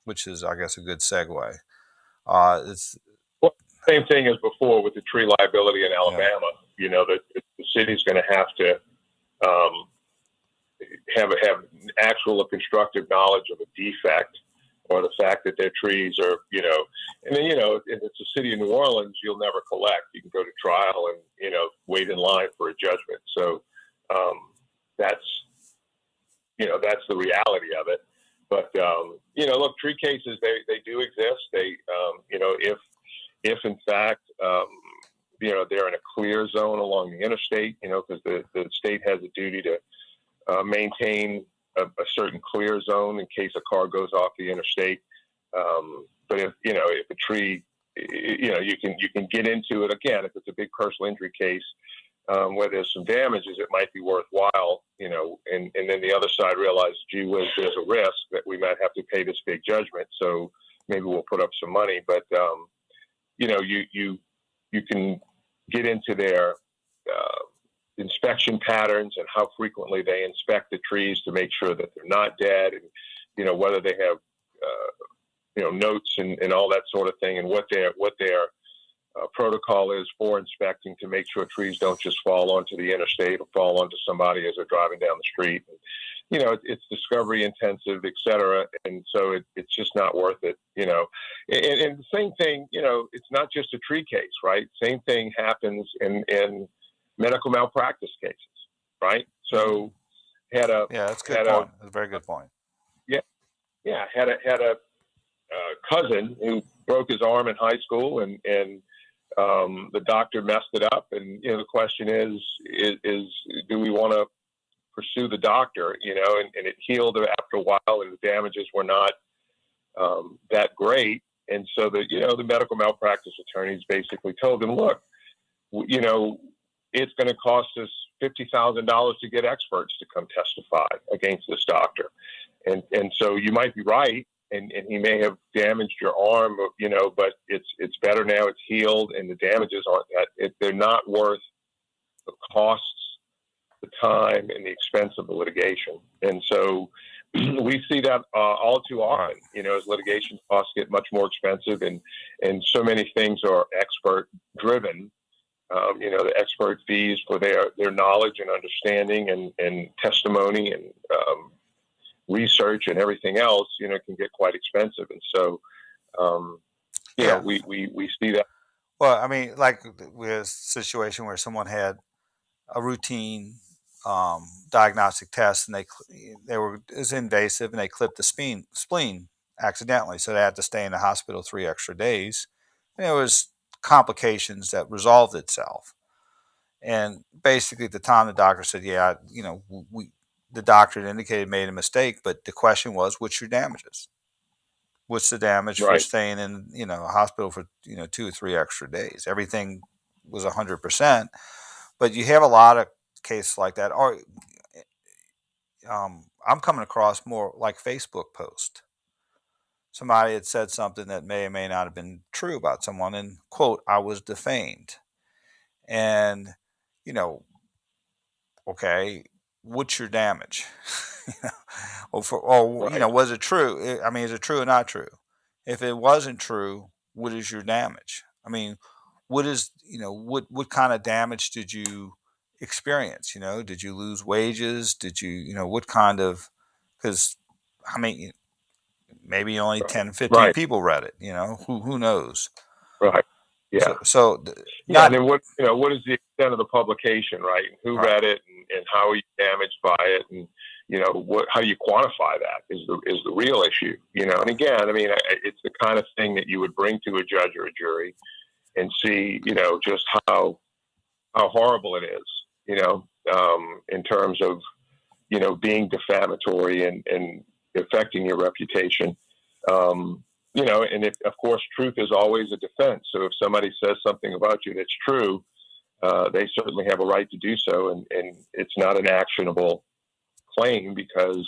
Which is, I guess, a good segue. It's same thing as before with the tree liability in Alabama. The city's going to have to have actual constructive knowledge of a defect or the fact that their trees are, and then, if it's the city of New Orleans, you'll never collect. You can go to trial and, wait in line for a judgment. So that's the reality of it. But, look, tree cases, they do exist. They, if in fact, they're in a clear zone along the interstate, because the state has a duty to maintain a certain clear zone in case a car goes off the interstate. But if a tree, you can get into it again. If it's a big personal injury case where there's some damages, it might be worthwhile, and then the other side realizes, gee whiz, there's a risk that we might have to pay this big judgment. So maybe we'll put up some money, but you can get into their inspection patterns and how frequently they inspect the trees to make sure that they're not dead, and whether they have notes and all that sort of thing, and what their protocol is for inspecting to make sure trees don't just fall onto the interstate or fall onto somebody as they're driving down the street. And, it's discovery intensive, et cetera, and so it's just not worth it. And the same thing, it's not just a tree case, right? Same thing happens in medical malpractice cases, right? So that's a good point. That's a very good point. Had a cousin who broke his arm in high school, and the doctor messed it up. And the question is do we want to pursue the doctor? And it healed after a while, and the damages were not that great. And so the medical malpractice attorneys basically told him, look, it's going to cost us $50,000 to get experts to come testify against this doctor. And so you might be right, and he may have damaged your arm, but it's better now, it's healed, and the damages aren't they're not worth the costs, the time, and the expense of the litigation. And so we see that all too often, as litigation costs get much more expensive, and so many things are expert driven. The expert fees for their knowledge and understanding and testimony and research and everything else, can get quite expensive. And so, we see that. Well, I mean, like with a situation where someone had a routine diagnostic test, and it was invasive, and they clipped the spleen accidentally, so they had to stay in the hospital 3 extra days. And it was complications that resolved itself. And basically, at the time, the doctor said, "Yeah, the doctor had indicated made a mistake, but the question was, what's your damages? What's the damage for staying in a hospital for 2 or 3 extra days?" Everything was 100%, but you have a lot of cases like that. Or I'm coming across more like Facebook posts. Somebody had said something that may or may not have been true about someone, and quote, "I was defamed," and okay, what's your damage? Was it true? I mean, is it true or not true? If it wasn't true, what is your damage? I mean, what kind of damage did you experience? Did you lose wages? Did you, what kind of, because, I mean, maybe only 10, 15 people read it, who knows? Right. Yeah. And then what is the extent of the publication, right? And who read it, and how are you damaged by it, and how do you quantify that is the real issue, And again, I mean, it's the kind of thing that you would bring to a judge or a jury and see, just how horrible it is, in terms of being defamatory and affecting your reputation. And of course, truth is always a defense. So if somebody says something about you that's true, they certainly have a right to do so. And it's not an actionable claim because,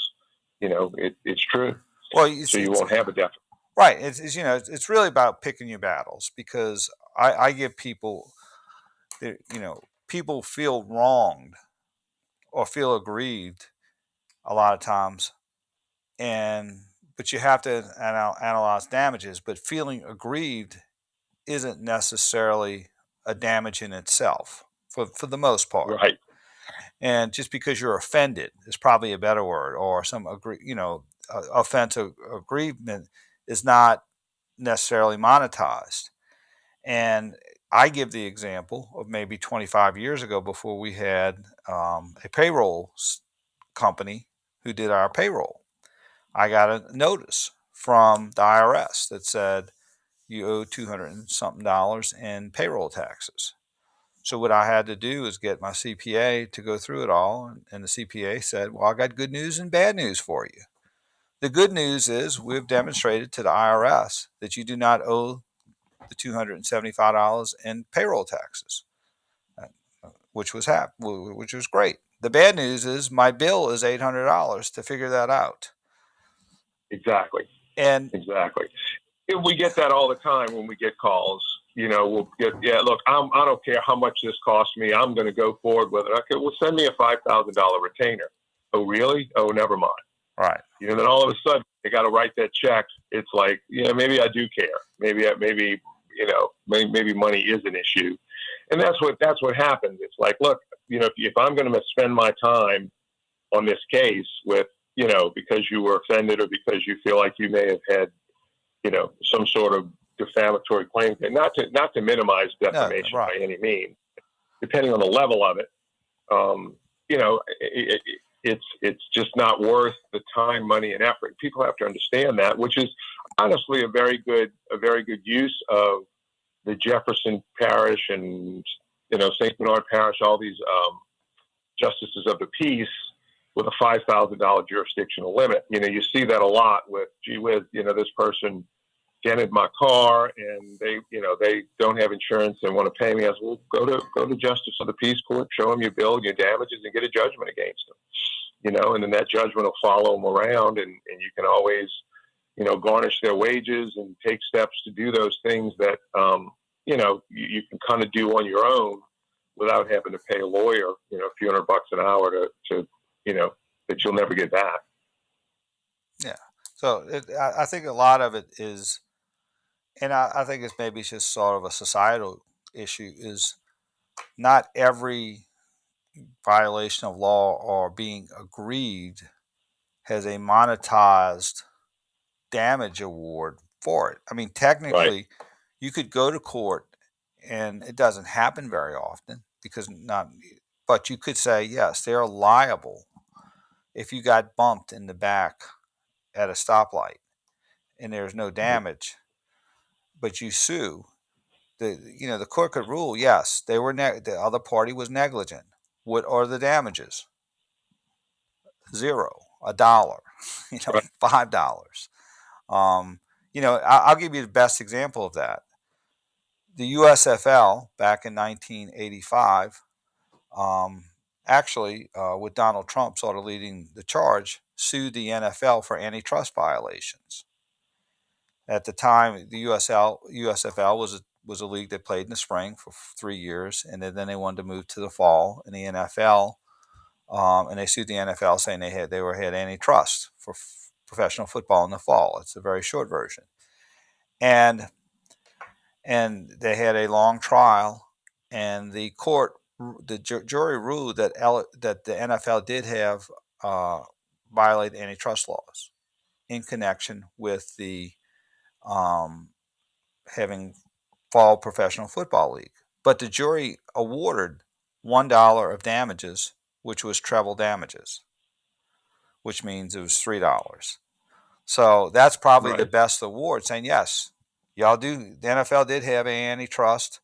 it's true. Well, so you won't have a definite. Right. It's really about picking your battles, because I give people, people feel wronged or feel aggrieved a lot of times. But you have to analyze damages, but feeling aggrieved isn't necessarily a damage in itself for the most part. Right. And just because you're offended is probably a better word, or some offensive aggrievement is not necessarily monetized. And I give the example of maybe 25 years ago, before we had a payroll company who did our payroll. I got a notice from the IRS that said you owe $200 and something in payroll taxes. So what I had to do is get my CPA to go through it all, and the CPA said, "Well, I got good news and bad news for you. The good news is we've demonstrated to the IRS that you do not owe the $275 in payroll taxes," which was great. The bad news is my bill is $800 to figure that out. Exactly. Exactly. We get that all the time when we get calls. We'll get, look, I don't care how much this costs me. I'm going to go forward with it. Okay, well, send me a $5,000 retainer. Oh, really? Oh, never mind. Right. Then all of a sudden they got to write that check. It's like, maybe I do care. Maybe money is an issue. And that's what happens. It's like, look, if I'm going to spend my time on this case with, because you were offended or because you feel like you may have had, some sort of defamatory claim, not to minimize defamation by any means, depending on the level of it, it's just not worth the time, money, and effort. People have to understand that, which is honestly a very good use of the Jefferson Parish and St. Bernard Parish, all these justices of the peace, with a $5,000 jurisdictional limit. You see that a lot with, gee whiz, this person dented my car and they don't have insurance and want to pay me. I said, well, go to Justice of the Peace Court, show them your bill, your damages, and get a judgment against them. And then that judgment will follow them around, and you can always, garnish their wages and take steps to do those things that, you can kind of do on your own without having to pay a lawyer, a few $100 an hour to that you'll never get back. Yeah. So I think a lot of it is, and I think it's maybe just sort of a societal issue, is not every violation of law or being aggrieved has a monetized damage award for it. I mean, technically, you could go to court, and it doesn't happen very often but you could say, yes, they're liable if you got bumped in the back at a stoplight and there's no damage, but you sue, the court could rule, yes, they were the other party was negligent. What are the damages? $0, $1, $5. I'll give you the best example of that. The USFL back in 1985, with Donald Trump sort of leading the charge, sued the NFL for antitrust violations. At the time, the USFL was a league that played in the spring for 3 years, and then they wanted to move to the fall. And the NFL, and they sued the NFL saying they had antitrust for professional football in the fall. It's a very short version, and they had a long trial, and the jury ruled that the NFL did have violated antitrust laws in connection with the having fall professional football league. But the jury awarded $1 of damages, which was treble damages, which means it was $3. So that's probably the best award, saying, yes, the NFL did have antitrust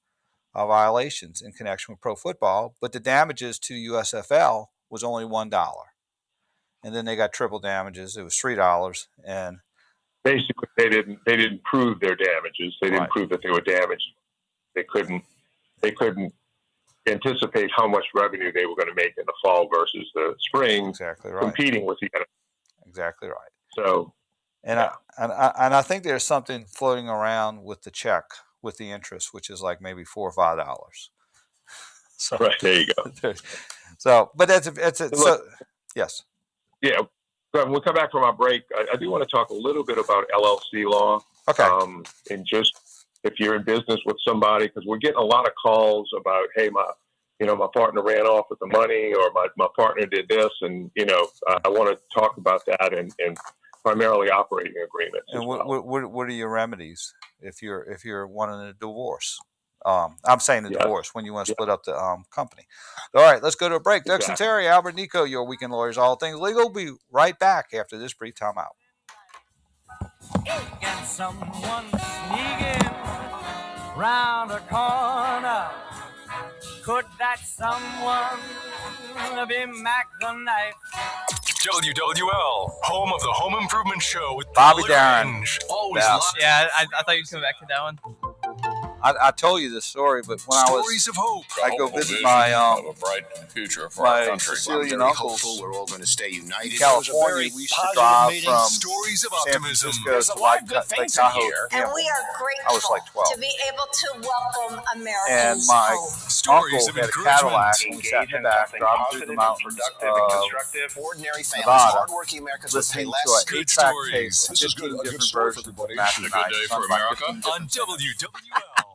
violations in connection with pro football, but the damages to the USFL was only $1. And then they got triple damages. It was $3. And basically they didn't prove their damages. They didn't prove that they were damaged. They couldn't anticipate how much revenue they were going to make in the fall versus the spring. Exactly right. Competing with the NFL. Exactly right. So, I think there's something floating around with the check with the interest, which is like maybe $4 or $5. So there you go. So, but yes. Yeah. When we come back from our break, I do want to talk a little bit about LLC law. Okay. And just if you're in business with somebody, because we're getting a lot of calls about, hey, my partner ran off with the money, or my partner did this, and I want to talk about that and primarily operating agreements. And what are your remedies if you're wanting a divorce? I'm saying the divorce when you want to split up the company. All right, let's go to a break. Doug Sunseri, Albert Nicaud, your weekend lawyers, all things legal. We'll be right back after this brief time out. Can someone sneaking round a corner? Could that someone be Mac the Knife? WWL, home of the Home Improvement Show with Bobby Darin. Always Yeah, I thought you were coming back to that one. I told you this story, but when Stories of hope. I go visit my of a bright future for our country. Sicilian I'm very uncles hopeful we're all going to stay united. in California. We used to drive from Stories of San optimism. Francisco to Lake Tahoe. And we are grateful I was like 12. to be able to welcome And Americans my home. uncle had a Cadillac, and we sat in the back, driving through the mountains of Ordinary families, Nevada, hardworking Americans would pay listening less. to an 8-track tape, 15 different versions of Mac and Knife, sung by 15 on different WWL.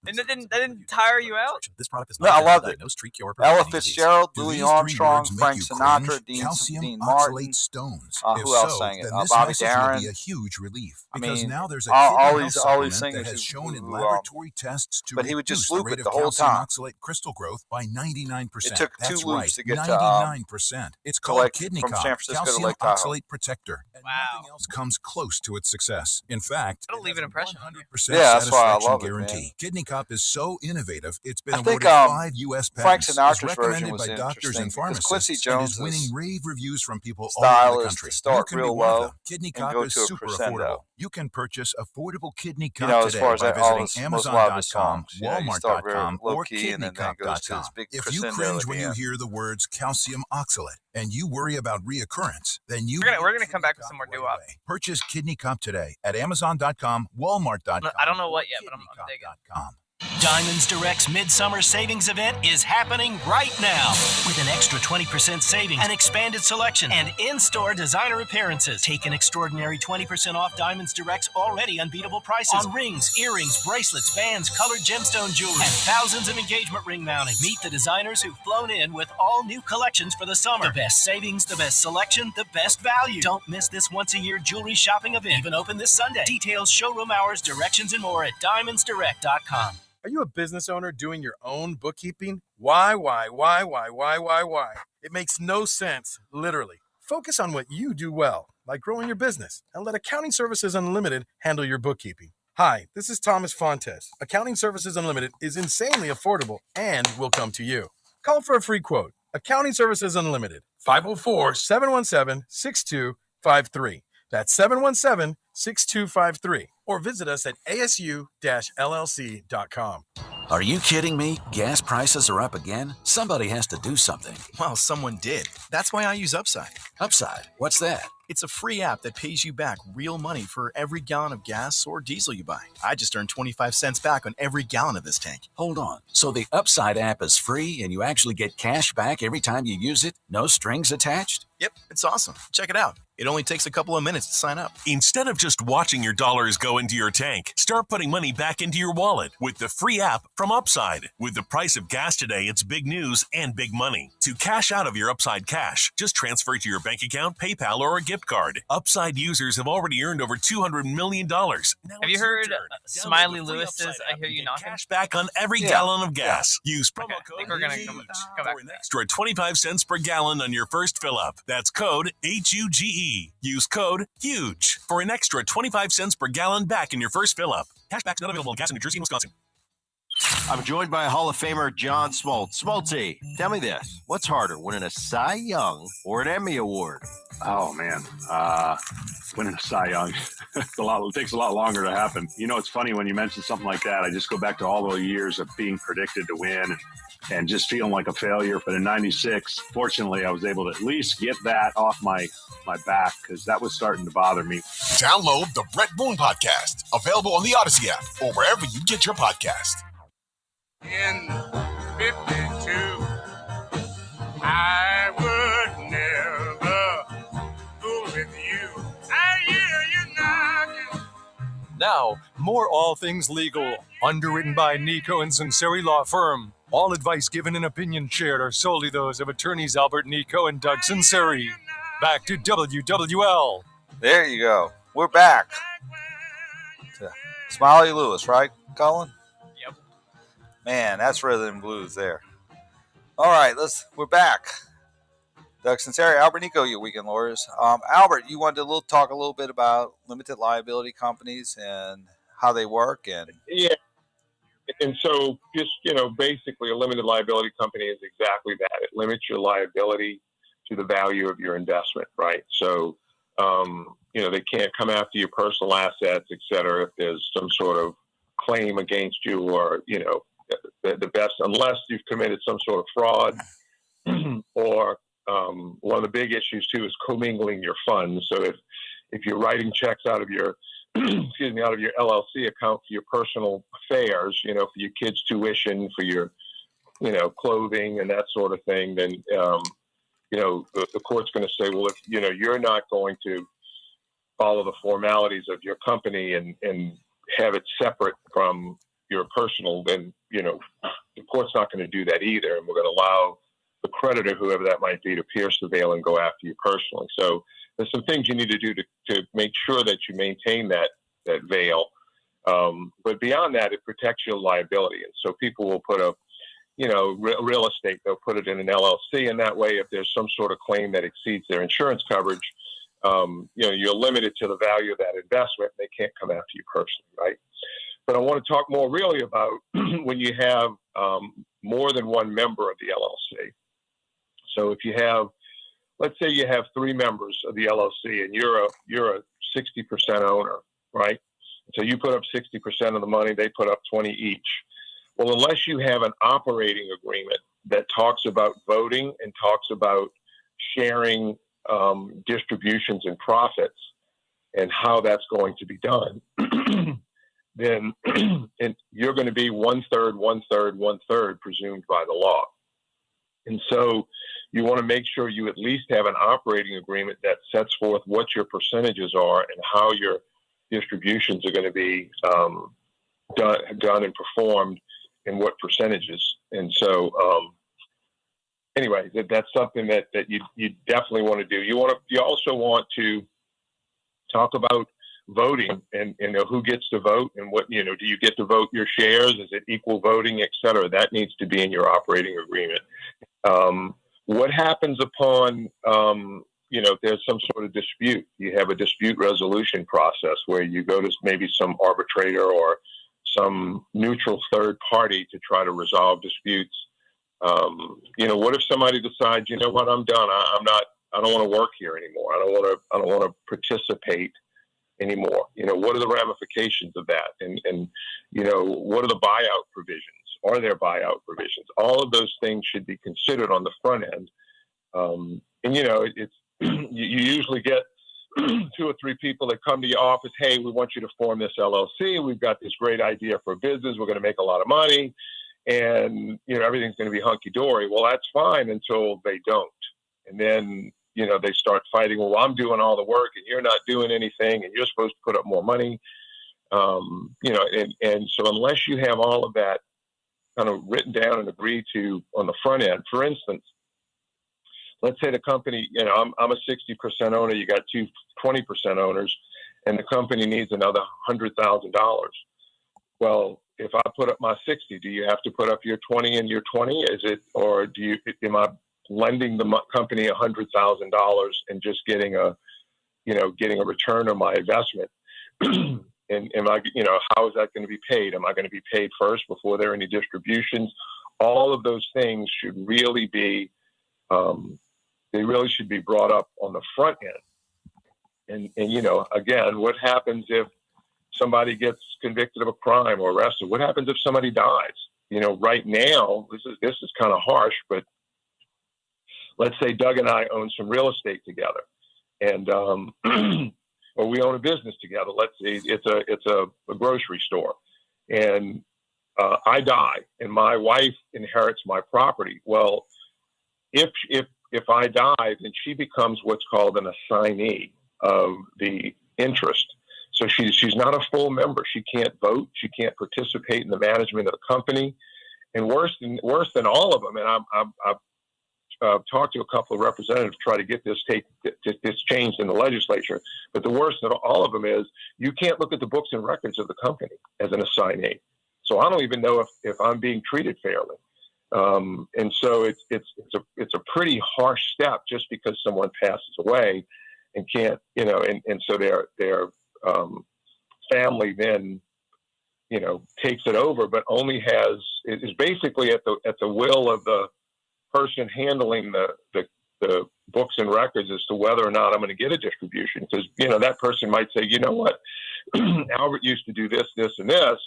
And that didn't tire you out? This product is No, I loved it. diagnose, treat, cure, or prevent Ella any disease. Fitzgerald, Do Louis these three Armstrong, words make Frank you Sinatra, cringe? Dean Calcium Martin. oxalate stones. Who If else so, sang it? then this Bobby message will Darin. be a huge relief I because mean, now there's a all kidney these health supplement singers that has shown in who, laboratory tests to but he would reduce just the loop rate it of the whole calcium time. oxalate crystal growth by 99%. It took That's two right, loops to get to 99%. It's called Kidney from Cop, San Francisco to Calcium Lake Tahoe. Oxalate Protector. And nothing else comes close to its success. In fact, That'll leave an impression. 100% Yeah, that's why I satisfaction love it, guarantee. man. Kidney Cop is so innovative, it's been I think, awarded 5 U.S. Frank patents. Sinatra's Is version recommended was by doctors interesting and because pharmacists Quincy and is Jones's winning rave reviews from people all style over the is country. to start You can real be one of low them. Kidney and Cop go is to a super crescendo. affordable. You can purchase affordable Kidney Cop As today far as by all visiting this, most a lot of the Amazon.com, songs. You start very Walmart.com, low or key, and then it goes to this KidneyCop.com. big If you crescendo cringe at when the you end. hear the words calcium oxalate and you worry about reoccurrence, then you We're gonna come back with some more doo-wop. purchase Kidney Cop today at Amazon.com, Walmart.com. I don't know what yet, but I'm digging. Diamonds Direct's Midsummer Savings Event is happening right now with an extra 20% savings, an expanded selection, and in-store designer appearances. Take an extraordinary 20% off Diamonds Direct's already unbeatable prices on rings, earrings, bracelets, bands, colored gemstone jewelry, and thousands of engagement ring mountings. Meet the designers who've flown in with all new collections for the summer. The best savings, the best selection, the best value. Don't miss this once-a-year jewelry shopping event. Even open this Sunday. Details, showroom hours, directions, and more at diamondsdirect.com. Are you a business owner doing your own bookkeeping? Why? It makes no sense, literally. Focus on what you do well, like growing your business, and let Accounting Services Unlimited handle your bookkeeping. Hi, this is Thomas Fontes. Accounting Services Unlimited is insanely affordable and will come to you. Call for a free quote. Accounting Services Unlimited, 504-717-6253. That's 717-6253. Or visit us at asu-llc.com. Are you kidding me? Gas prices are up again? Somebody has to do something. Well, someone did. That's why I use Upside. Upside? What's that? It's a free app that pays you back real money for every gallon of gas or diesel you buy. I just earned 25 cents back on every gallon of this tank. Hold on. So the Upside app is free and you actually get cash back every time you use it? No strings attached? Yep, it's awesome. Check it out. It only takes a couple of minutes to sign up. Instead of just watching your dollars go into your tank, start putting money back into your wallet with the free app from Upside. With the price of gas today, it's big news and big money. To cash out of your Upside cash, just transfer it to your bank account, PayPal, or a gift card. Upside users have already earned over $200 million. Now Have you heard Smiley Lewis says, "I hear you knocking"? Cash back on every gallon of gas. Use promo code I think we're going to come back to that. extra 25 cents per gallon on your first fill up. That's code HUGE. Use code HUGE for an extra 25 cents per gallon back in your first fill up. Cashback's not available in gas in New Jersey and Wisconsin. I'm joined by Hall of Famer John Smoltz. Smoltzy, tell me this. What's harder, winning a Cy Young or an Emmy Award? Oh, man. Winning a Cy Young. It takes a lot longer to happen. You know, it's funny when you mention something like that. I just go back to all those years of being predicted to win and just feeling like a failure. But in 96, fortunately, I was able to at least get that off my back because that was starting to bother me. Download the Brett Boone Podcast, available on the Odyssey app or wherever you get your podcast. In 52, I would never fool with you. I hear you knocking. Now, more All Things Legal, underwritten by Nicaud and Sunseri Law Firm. All advice given and opinion shared are solely those of attorneys Albert Nicaud and Doug Sunseri. Back to WWL. There you go. We're back. Smiley Lewis, right, Colin? Yep. Man, that's rhythm and blues there. All right, we're back. Doug Sunseri, Albert Nicaud, your weekend lawyers. Albert, you wanted to talk a little bit about limited liability companies and how they work, and yeah. And so, just basically, a limited liability company is exactly that. It limits your liability to the value of your investment, right? So, they can't come after your personal assets, et cetera, if there's some sort of claim against you, or the best, unless you've committed some sort of fraud, or one of the big issues too is commingling your funds. So if you're writing checks out of your out of your LLC account for your personal affairs, for your kids' tuition, for your clothing and that sort of thing, then the court's going to say, well, if you're not going to follow the formalities of your company and have it separate from your personal, then the court's not going to do that either, and we're going to allow the creditor, whoever that might be, to pierce the veil and go after you personally. So there's some things you need to do to make sure that you maintain that veil. But beyond that, it protects your liability. And so people will put real estate, they'll put it in an LLC, and that way, if there's some sort of claim that exceeds their insurance coverage, you're limited to the value of that investment. They can't come after you personally, right? But I want to talk more really about when you have more than one member of the LLC. So if you have, let's say you have 3 members of the LLC and you're a 60% owner, right? So you put up 60% of the money, they put up 20 each. Well, unless you have an operating agreement that talks about voting and talks about sharing distributions and profits and how that's going to be done, then you're going to be 1/3, 1/3, 1/3 presumed by the law. And so you want to make sure you at least have an operating agreement that sets forth what your percentages are and how your distributions are going to be done and performed in what percentages. And so, anyway, that's something that you definitely want to do. You also want to talk about voting and who gets to vote and what, do you get to vote your shares? Is it equal voting, et cetera? That needs to be in your operating agreement. What happens upon there's some sort of dispute. You have a dispute resolution process where you go to maybe some arbitrator or some neutral third party to try to resolve disputes. What if somebody decides, you know what, I'm done. I don't want to work here anymore. I don't want to participate anymore. What are the ramifications of that? And what are the buyout provisions? Are there buyout provisions? All of those things should be considered on the front end. It's you usually get 2 or 3 people that come to your office. Hey, we want you to form this LLC. We've got this great idea for a business. We're going to make a lot of money, and everything's going to be hunky dory. Well, that's fine until they don't, and then they start fighting. Well, I'm doing all the work, and you're not doing anything, and you're supposed to put up more money. And so unless you have all of that kind of written down and agreed to on the front end, for instance. Let's say the company, I'm a 60% owner, you got 20% owners, and the company needs another $100,000. Well, if I put up my 60, do you have to put up your 20 and your 20? Am I lending the company $100,000 and just getting a return on my investment? And how is that going to be paid? Am I going to be paid first before there are any distributions? All of those things should really be, they really should be brought up on the front end. And again, what happens if somebody gets convicted of a crime or arrested? What happens if somebody dies? Right now, this is kind of harsh, but let's say Doug and I own some real estate together, and or we own a business together. Let's say it's a grocery store, and I die, and my wife inherits my property. Well, if I die, then she becomes what's called an assignee of the interest. So she's not a full member. She can't vote. She can't participate in the management of the company. And worse than all of them, and I've talked to a couple of representatives to try to get this changed in the legislature. But the worst of all of them is you can't look at the books and records of the company as an assignee. So I don't even know if I'm being treated fairly. And so it's a pretty harsh step just because someone passes away and can't, and so their family then, takes it over, but only is basically at the will of the person handling the books and records as to whether or not I'm going to get a distribution. Because, that person might say, you know what, Albert used to do this, this, and this,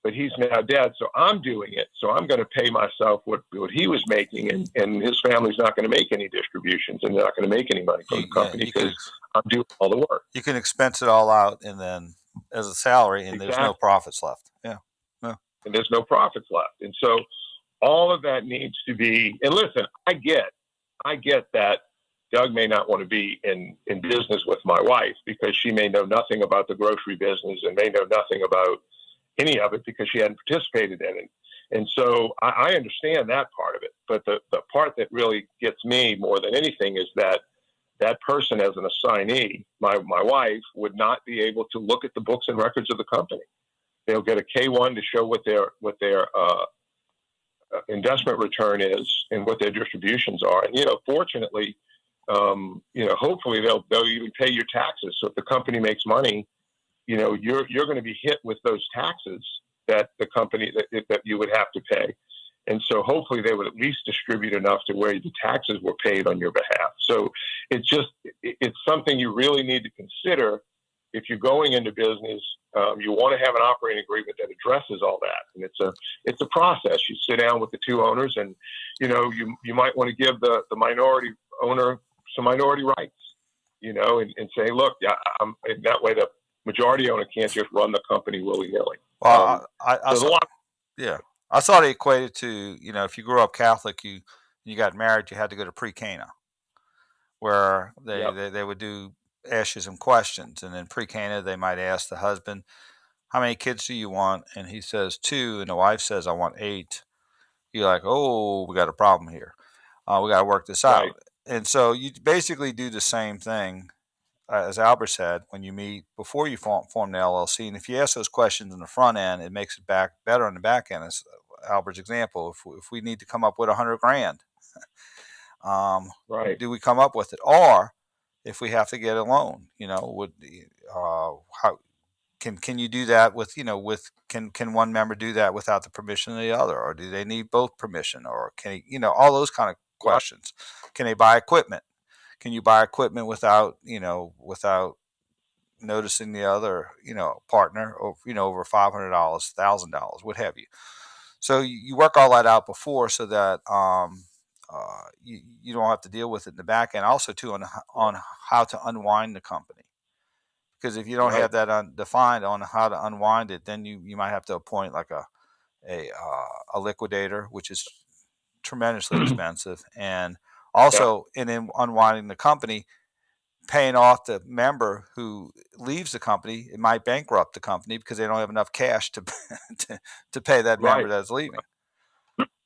but he's now dead, so I'm doing it. So I'm going to pay myself what he was making, and his family's not going to make any distributions, and they're not going to make any money from the company because I'm doing all the work. You can expense it all out, and then as a salary, and there's no profits left. Yeah, no, and there's no profits left, and so all of that needs to be. And listen, I get that Doug may not want to be in business with my wife because she may know nothing about the grocery business and may know nothing about any of it because she hadn't participated in it. And so I understand that part of it. But the part that really gets me more than anything is that person as an assignee, my wife, would not be able to look at the books and records of the company. They'll get a K-1 to show what their investment return is and what their distributions are. And, fortunately, hopefully they'll even pay your taxes. So if the company makes money, you're going to be hit with those taxes that the company that you would have to pay. And so hopefully they would at least distribute enough to where the taxes were paid on your behalf. So it's something you really need to consider if you're going into business. You want to have an operating agreement that addresses all that. And it's a process. You sit down with the two owners and, you might want to give the minority owner some minority rights, and say, look, in that way the majority owner can't just run the company willy-nilly. Well, I thought it equated to, if you grew up Catholic, you got married, you had to go to pre-Cana, where they would ask you some questions. And in pre-Cana, they might ask the husband, how many kids do you want? And he says 2, and the wife says, I want 8. You're like, oh, we got a problem here. We got to work this out. And so you basically do the same thing, as Albert said, when you meet before you form the LLC. And if you ask those questions in the front end, it makes it better on the back end. As Albert's example, if we need to come up with $100,000, do we come up with it? Or if we have to get a loan? How can you do that with can one member do that without the permission of the other, or do they need both permission, or can all those kind of questions? Can they buy equipment? Can you buy equipment without noticing the other partner, or over $500, $1,000, what have you? So you work all that out before, so that you don't have to deal with it in the back end. Also, too, on how to unwind the company, because if you don't have that defined on how to unwind it, then you might have to appoint like a liquidator, which is tremendously expensive, and also in unwinding the company, paying off the member who leaves the company, it might bankrupt the company because they don't have enough cash to pay that member that's leaving.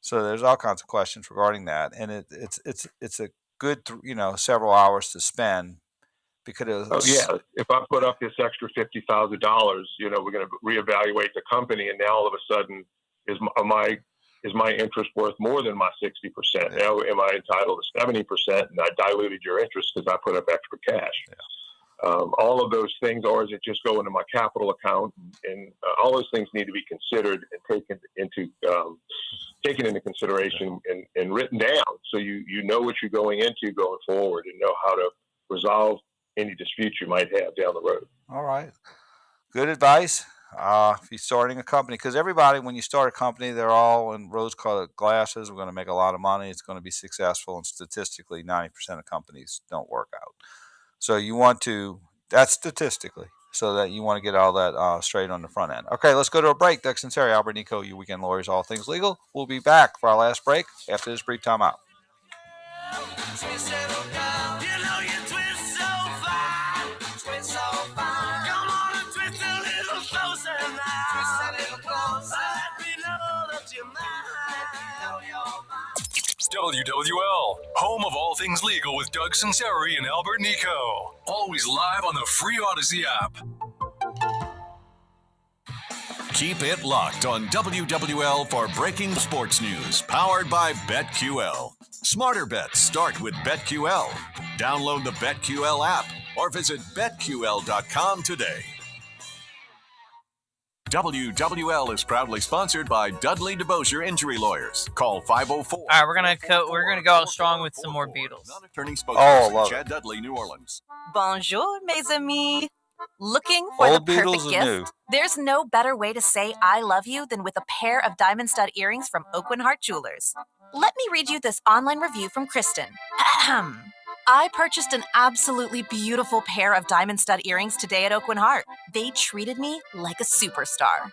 So there's all kinds of questions regarding that, and it's a good several hours to spend, because if I put up this extra $50,000, we're going to reevaluate the company, and now all of a sudden is my interest worth more than my 60%? Now am I entitled to 70%, and I diluted your interest because I put up extra cash? All of those things, or is it just go into my capital account? And all those things need to be considered and taken into consideration and written down, so you know what you're going into going forward, and know how to resolve any disputes you might have down the road. All right, good advice. If you're starting a company, because everybody, when you start a company, they're all in rose-colored glasses. We're going to make a lot of money. It's going to be successful, and statistically, 90% of companies don't work out. So you want to, that's statistically, so that you want to get all that straight on the front end. Okay, let's go to a break. Doug Sunseri, Albert Nicaud, your weekend lawyers, all things legal. We'll be back for our last break after this brief time out. WWL, home of all things legal with Doug Sunseri and Albert Nicaud. Always live on the free Odyssey app. Keep it locked on WWL for breaking sports news, powered by BetQL. Smarter bets start with BetQL. Download the BetQL app or visit BetQL.com today. WWL is proudly sponsored by Dudley DeBosier Injury Lawyers. Call 504. All right, we're gonna go out strong with some more Beatles. Attorney spokesperson Chad Dudley, New Orleans. Bonjour, mes amis. Looking for the perfect gift? There's no better way to say I love you than with a pair of diamond stud earrings from Oakland Heart Jewelers. Let me read you this online review from Kristen. I purchased an absolutely beautiful pair of diamond stud earrings today at Oakland Heart. They treated me like a superstar.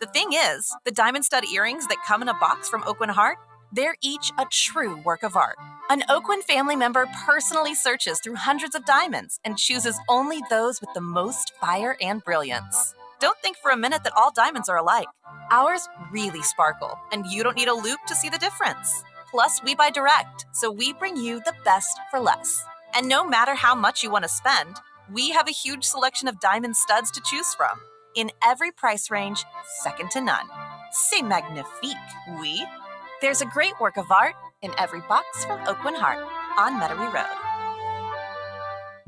The thing is, the diamond stud earrings that come in a box from Oakland Heart, they're each a true work of art. An Oakland family member personally searches through hundreds of diamonds and chooses only those with the most fire and brilliance. Don't think for a minute that all diamonds are alike. Ours really sparkle, and you don't need a loupe to see the difference. Plus, we buy direct, so we bring you the best for less. And no matter how much you want to spend, we have a huge selection of diamond studs to choose from. In every price range, second to none. C'est magnifique, oui. There's a great work of art in every box from Oakland Heart on Metairie Road.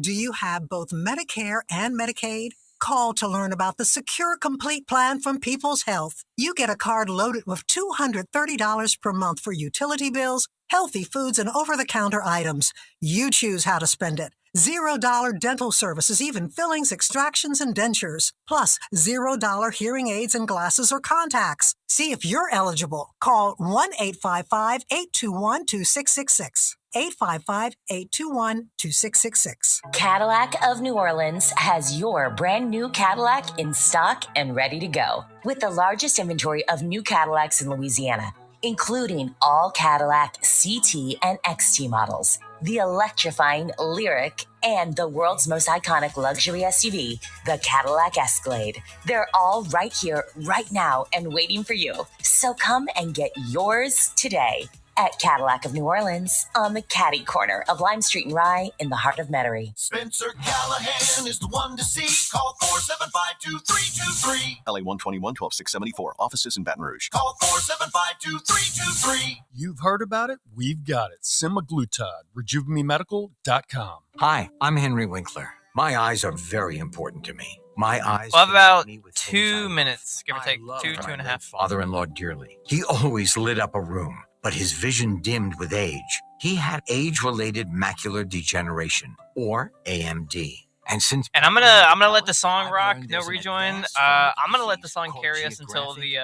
Do you have both Medicare and Medicaid? Call to learn about the Secure Complete plan from People's Health. You get a card loaded with $230 per month for utility bills, healthy foods, and over-the-counter items. You choose how to spend it. $0 dental services, even fillings, extractions, and dentures. Plus, $0 hearing aids and glasses or contacts. See if you're eligible. Call 1-855-821-2666. 855-821-2666. Cadillac of New Orleans has your brand new Cadillac in stock and ready to go. With the largest inventory of new Cadillacs in Louisiana, including all Cadillac CT and XT models, the electrifying Lyric, and the world's most iconic luxury SUV, the Cadillac Escalade. They're all right here, right now, and waiting for you. So come and get yours today. at Cadillac of New Orleans on the Caddy corner of Lime Street and Rye in the heart of Metairie. Spencer Callahan is the one to see. Call 475-2323. LA 121-12674. Offices in Baton Rouge. Call 475-2323. You've heard about it. We've got it. Semaglutide. RejuveMeMedical.com. Hi, I'm Henry Winkler. My eyes are very important to me. My eyes. Well, about 2 minutes, give or take, two and a half. Father-in-law dearly. He always lit up a room, but his vision dimmed with age. He had age-related macular degeneration, or AMD. And I'm gonna let the song rock. No rejoin. I'm gonna let the song carry us until the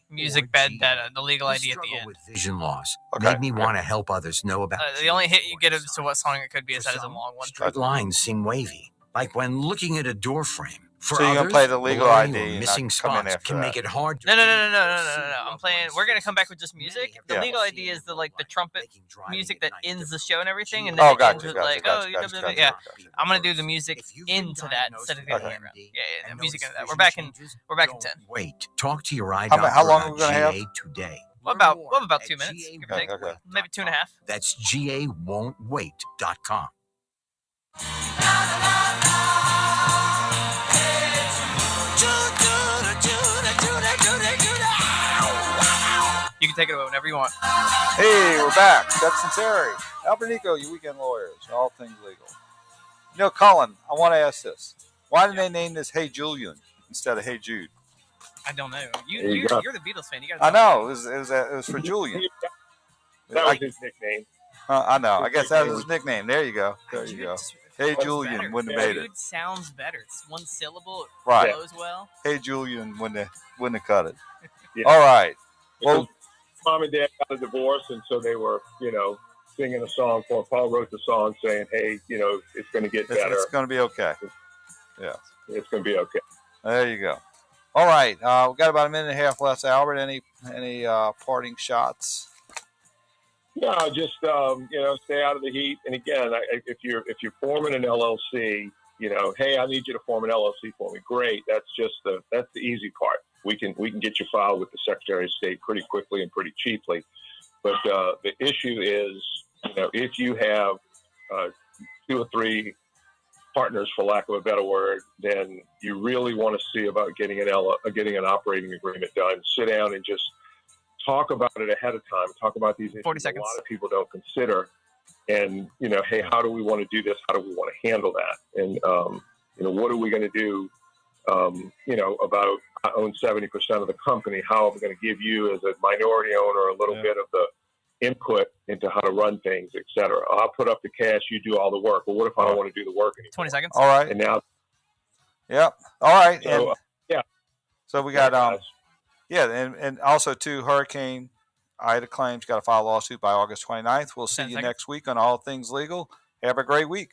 music bed that the legal ID at the end. With vision loss made me want to help others know about. The only hit you get as to what song it could be is that is a long one. Straight lines seem wavy, like when looking at a door frame. For so you're others, gonna play the legal blurring ID or missing spots can make it hard to No. I'm playing. We're gonna come back with just music. The legal ID is the trumpet music that ends the show and everything, and then it ends with yeah. I'm gonna do the music into that instead of the other way around. Yeah, music into that. We're back in 10. Wait, talk to your eye doctor how long are about we gonna have? GA today. What about 2 minutes? Give or take. Maybe 2.5. That's GAWon'tWait.com. You can take it away whenever you want. Hey, we're back. That's Sunseri, Albert Nicaud, your weekend lawyers, all things legal. You know, Colin, I want to ask this. Why did they name this Hey Julian instead of Hey Jude? I don't know. You're the Beatles fan. You gotta I know. It was for Julian. That was his nickname. I know. I guess that was his nickname. There you go. Hey Julian wouldn't have made it. Jude sounds better. It's one syllable. It Right. flows well. Hey Julian wouldn't have cut it. Yeah. All right. Well, Mom and Dad got a divorce, and so they were, singing a song for. Paul wrote the song saying, "Hey, it's going to get better. It's going to be okay." Yeah, it's going to be okay. There you go. All right, we got about a minute and a half left. Albert, any parting shots? No, just stay out of the heat. And again, if you're forming an LLC, hey, I need you to form an LLC for me. Great. That's the easy part. We can get you filed with the Secretary of State pretty quickly and pretty cheaply. But the issue is, if you have 2 or 3 partners, for lack of a better word, then you really want to see about getting an operating agreement done. Sit down and just talk about it ahead of time. Talk about these issues 40 seconds. a lot of people don't consider. And, hey, how do we want to do this? How do we want to handle that? And, what are we going to do, about I own 70% of the company. How am I going to give you as a minority owner a little bit of the input into how to run things, et cetera? I'll put up the cash. You do all the work. But what if I don't want to do the work anymore? 20 seconds. All right. And now. Yep. All right. So, So we got and also too, Hurricane Ida claims got to file a lawsuit by August 29th. We'll see you next week on All Things Legal. Have a great week.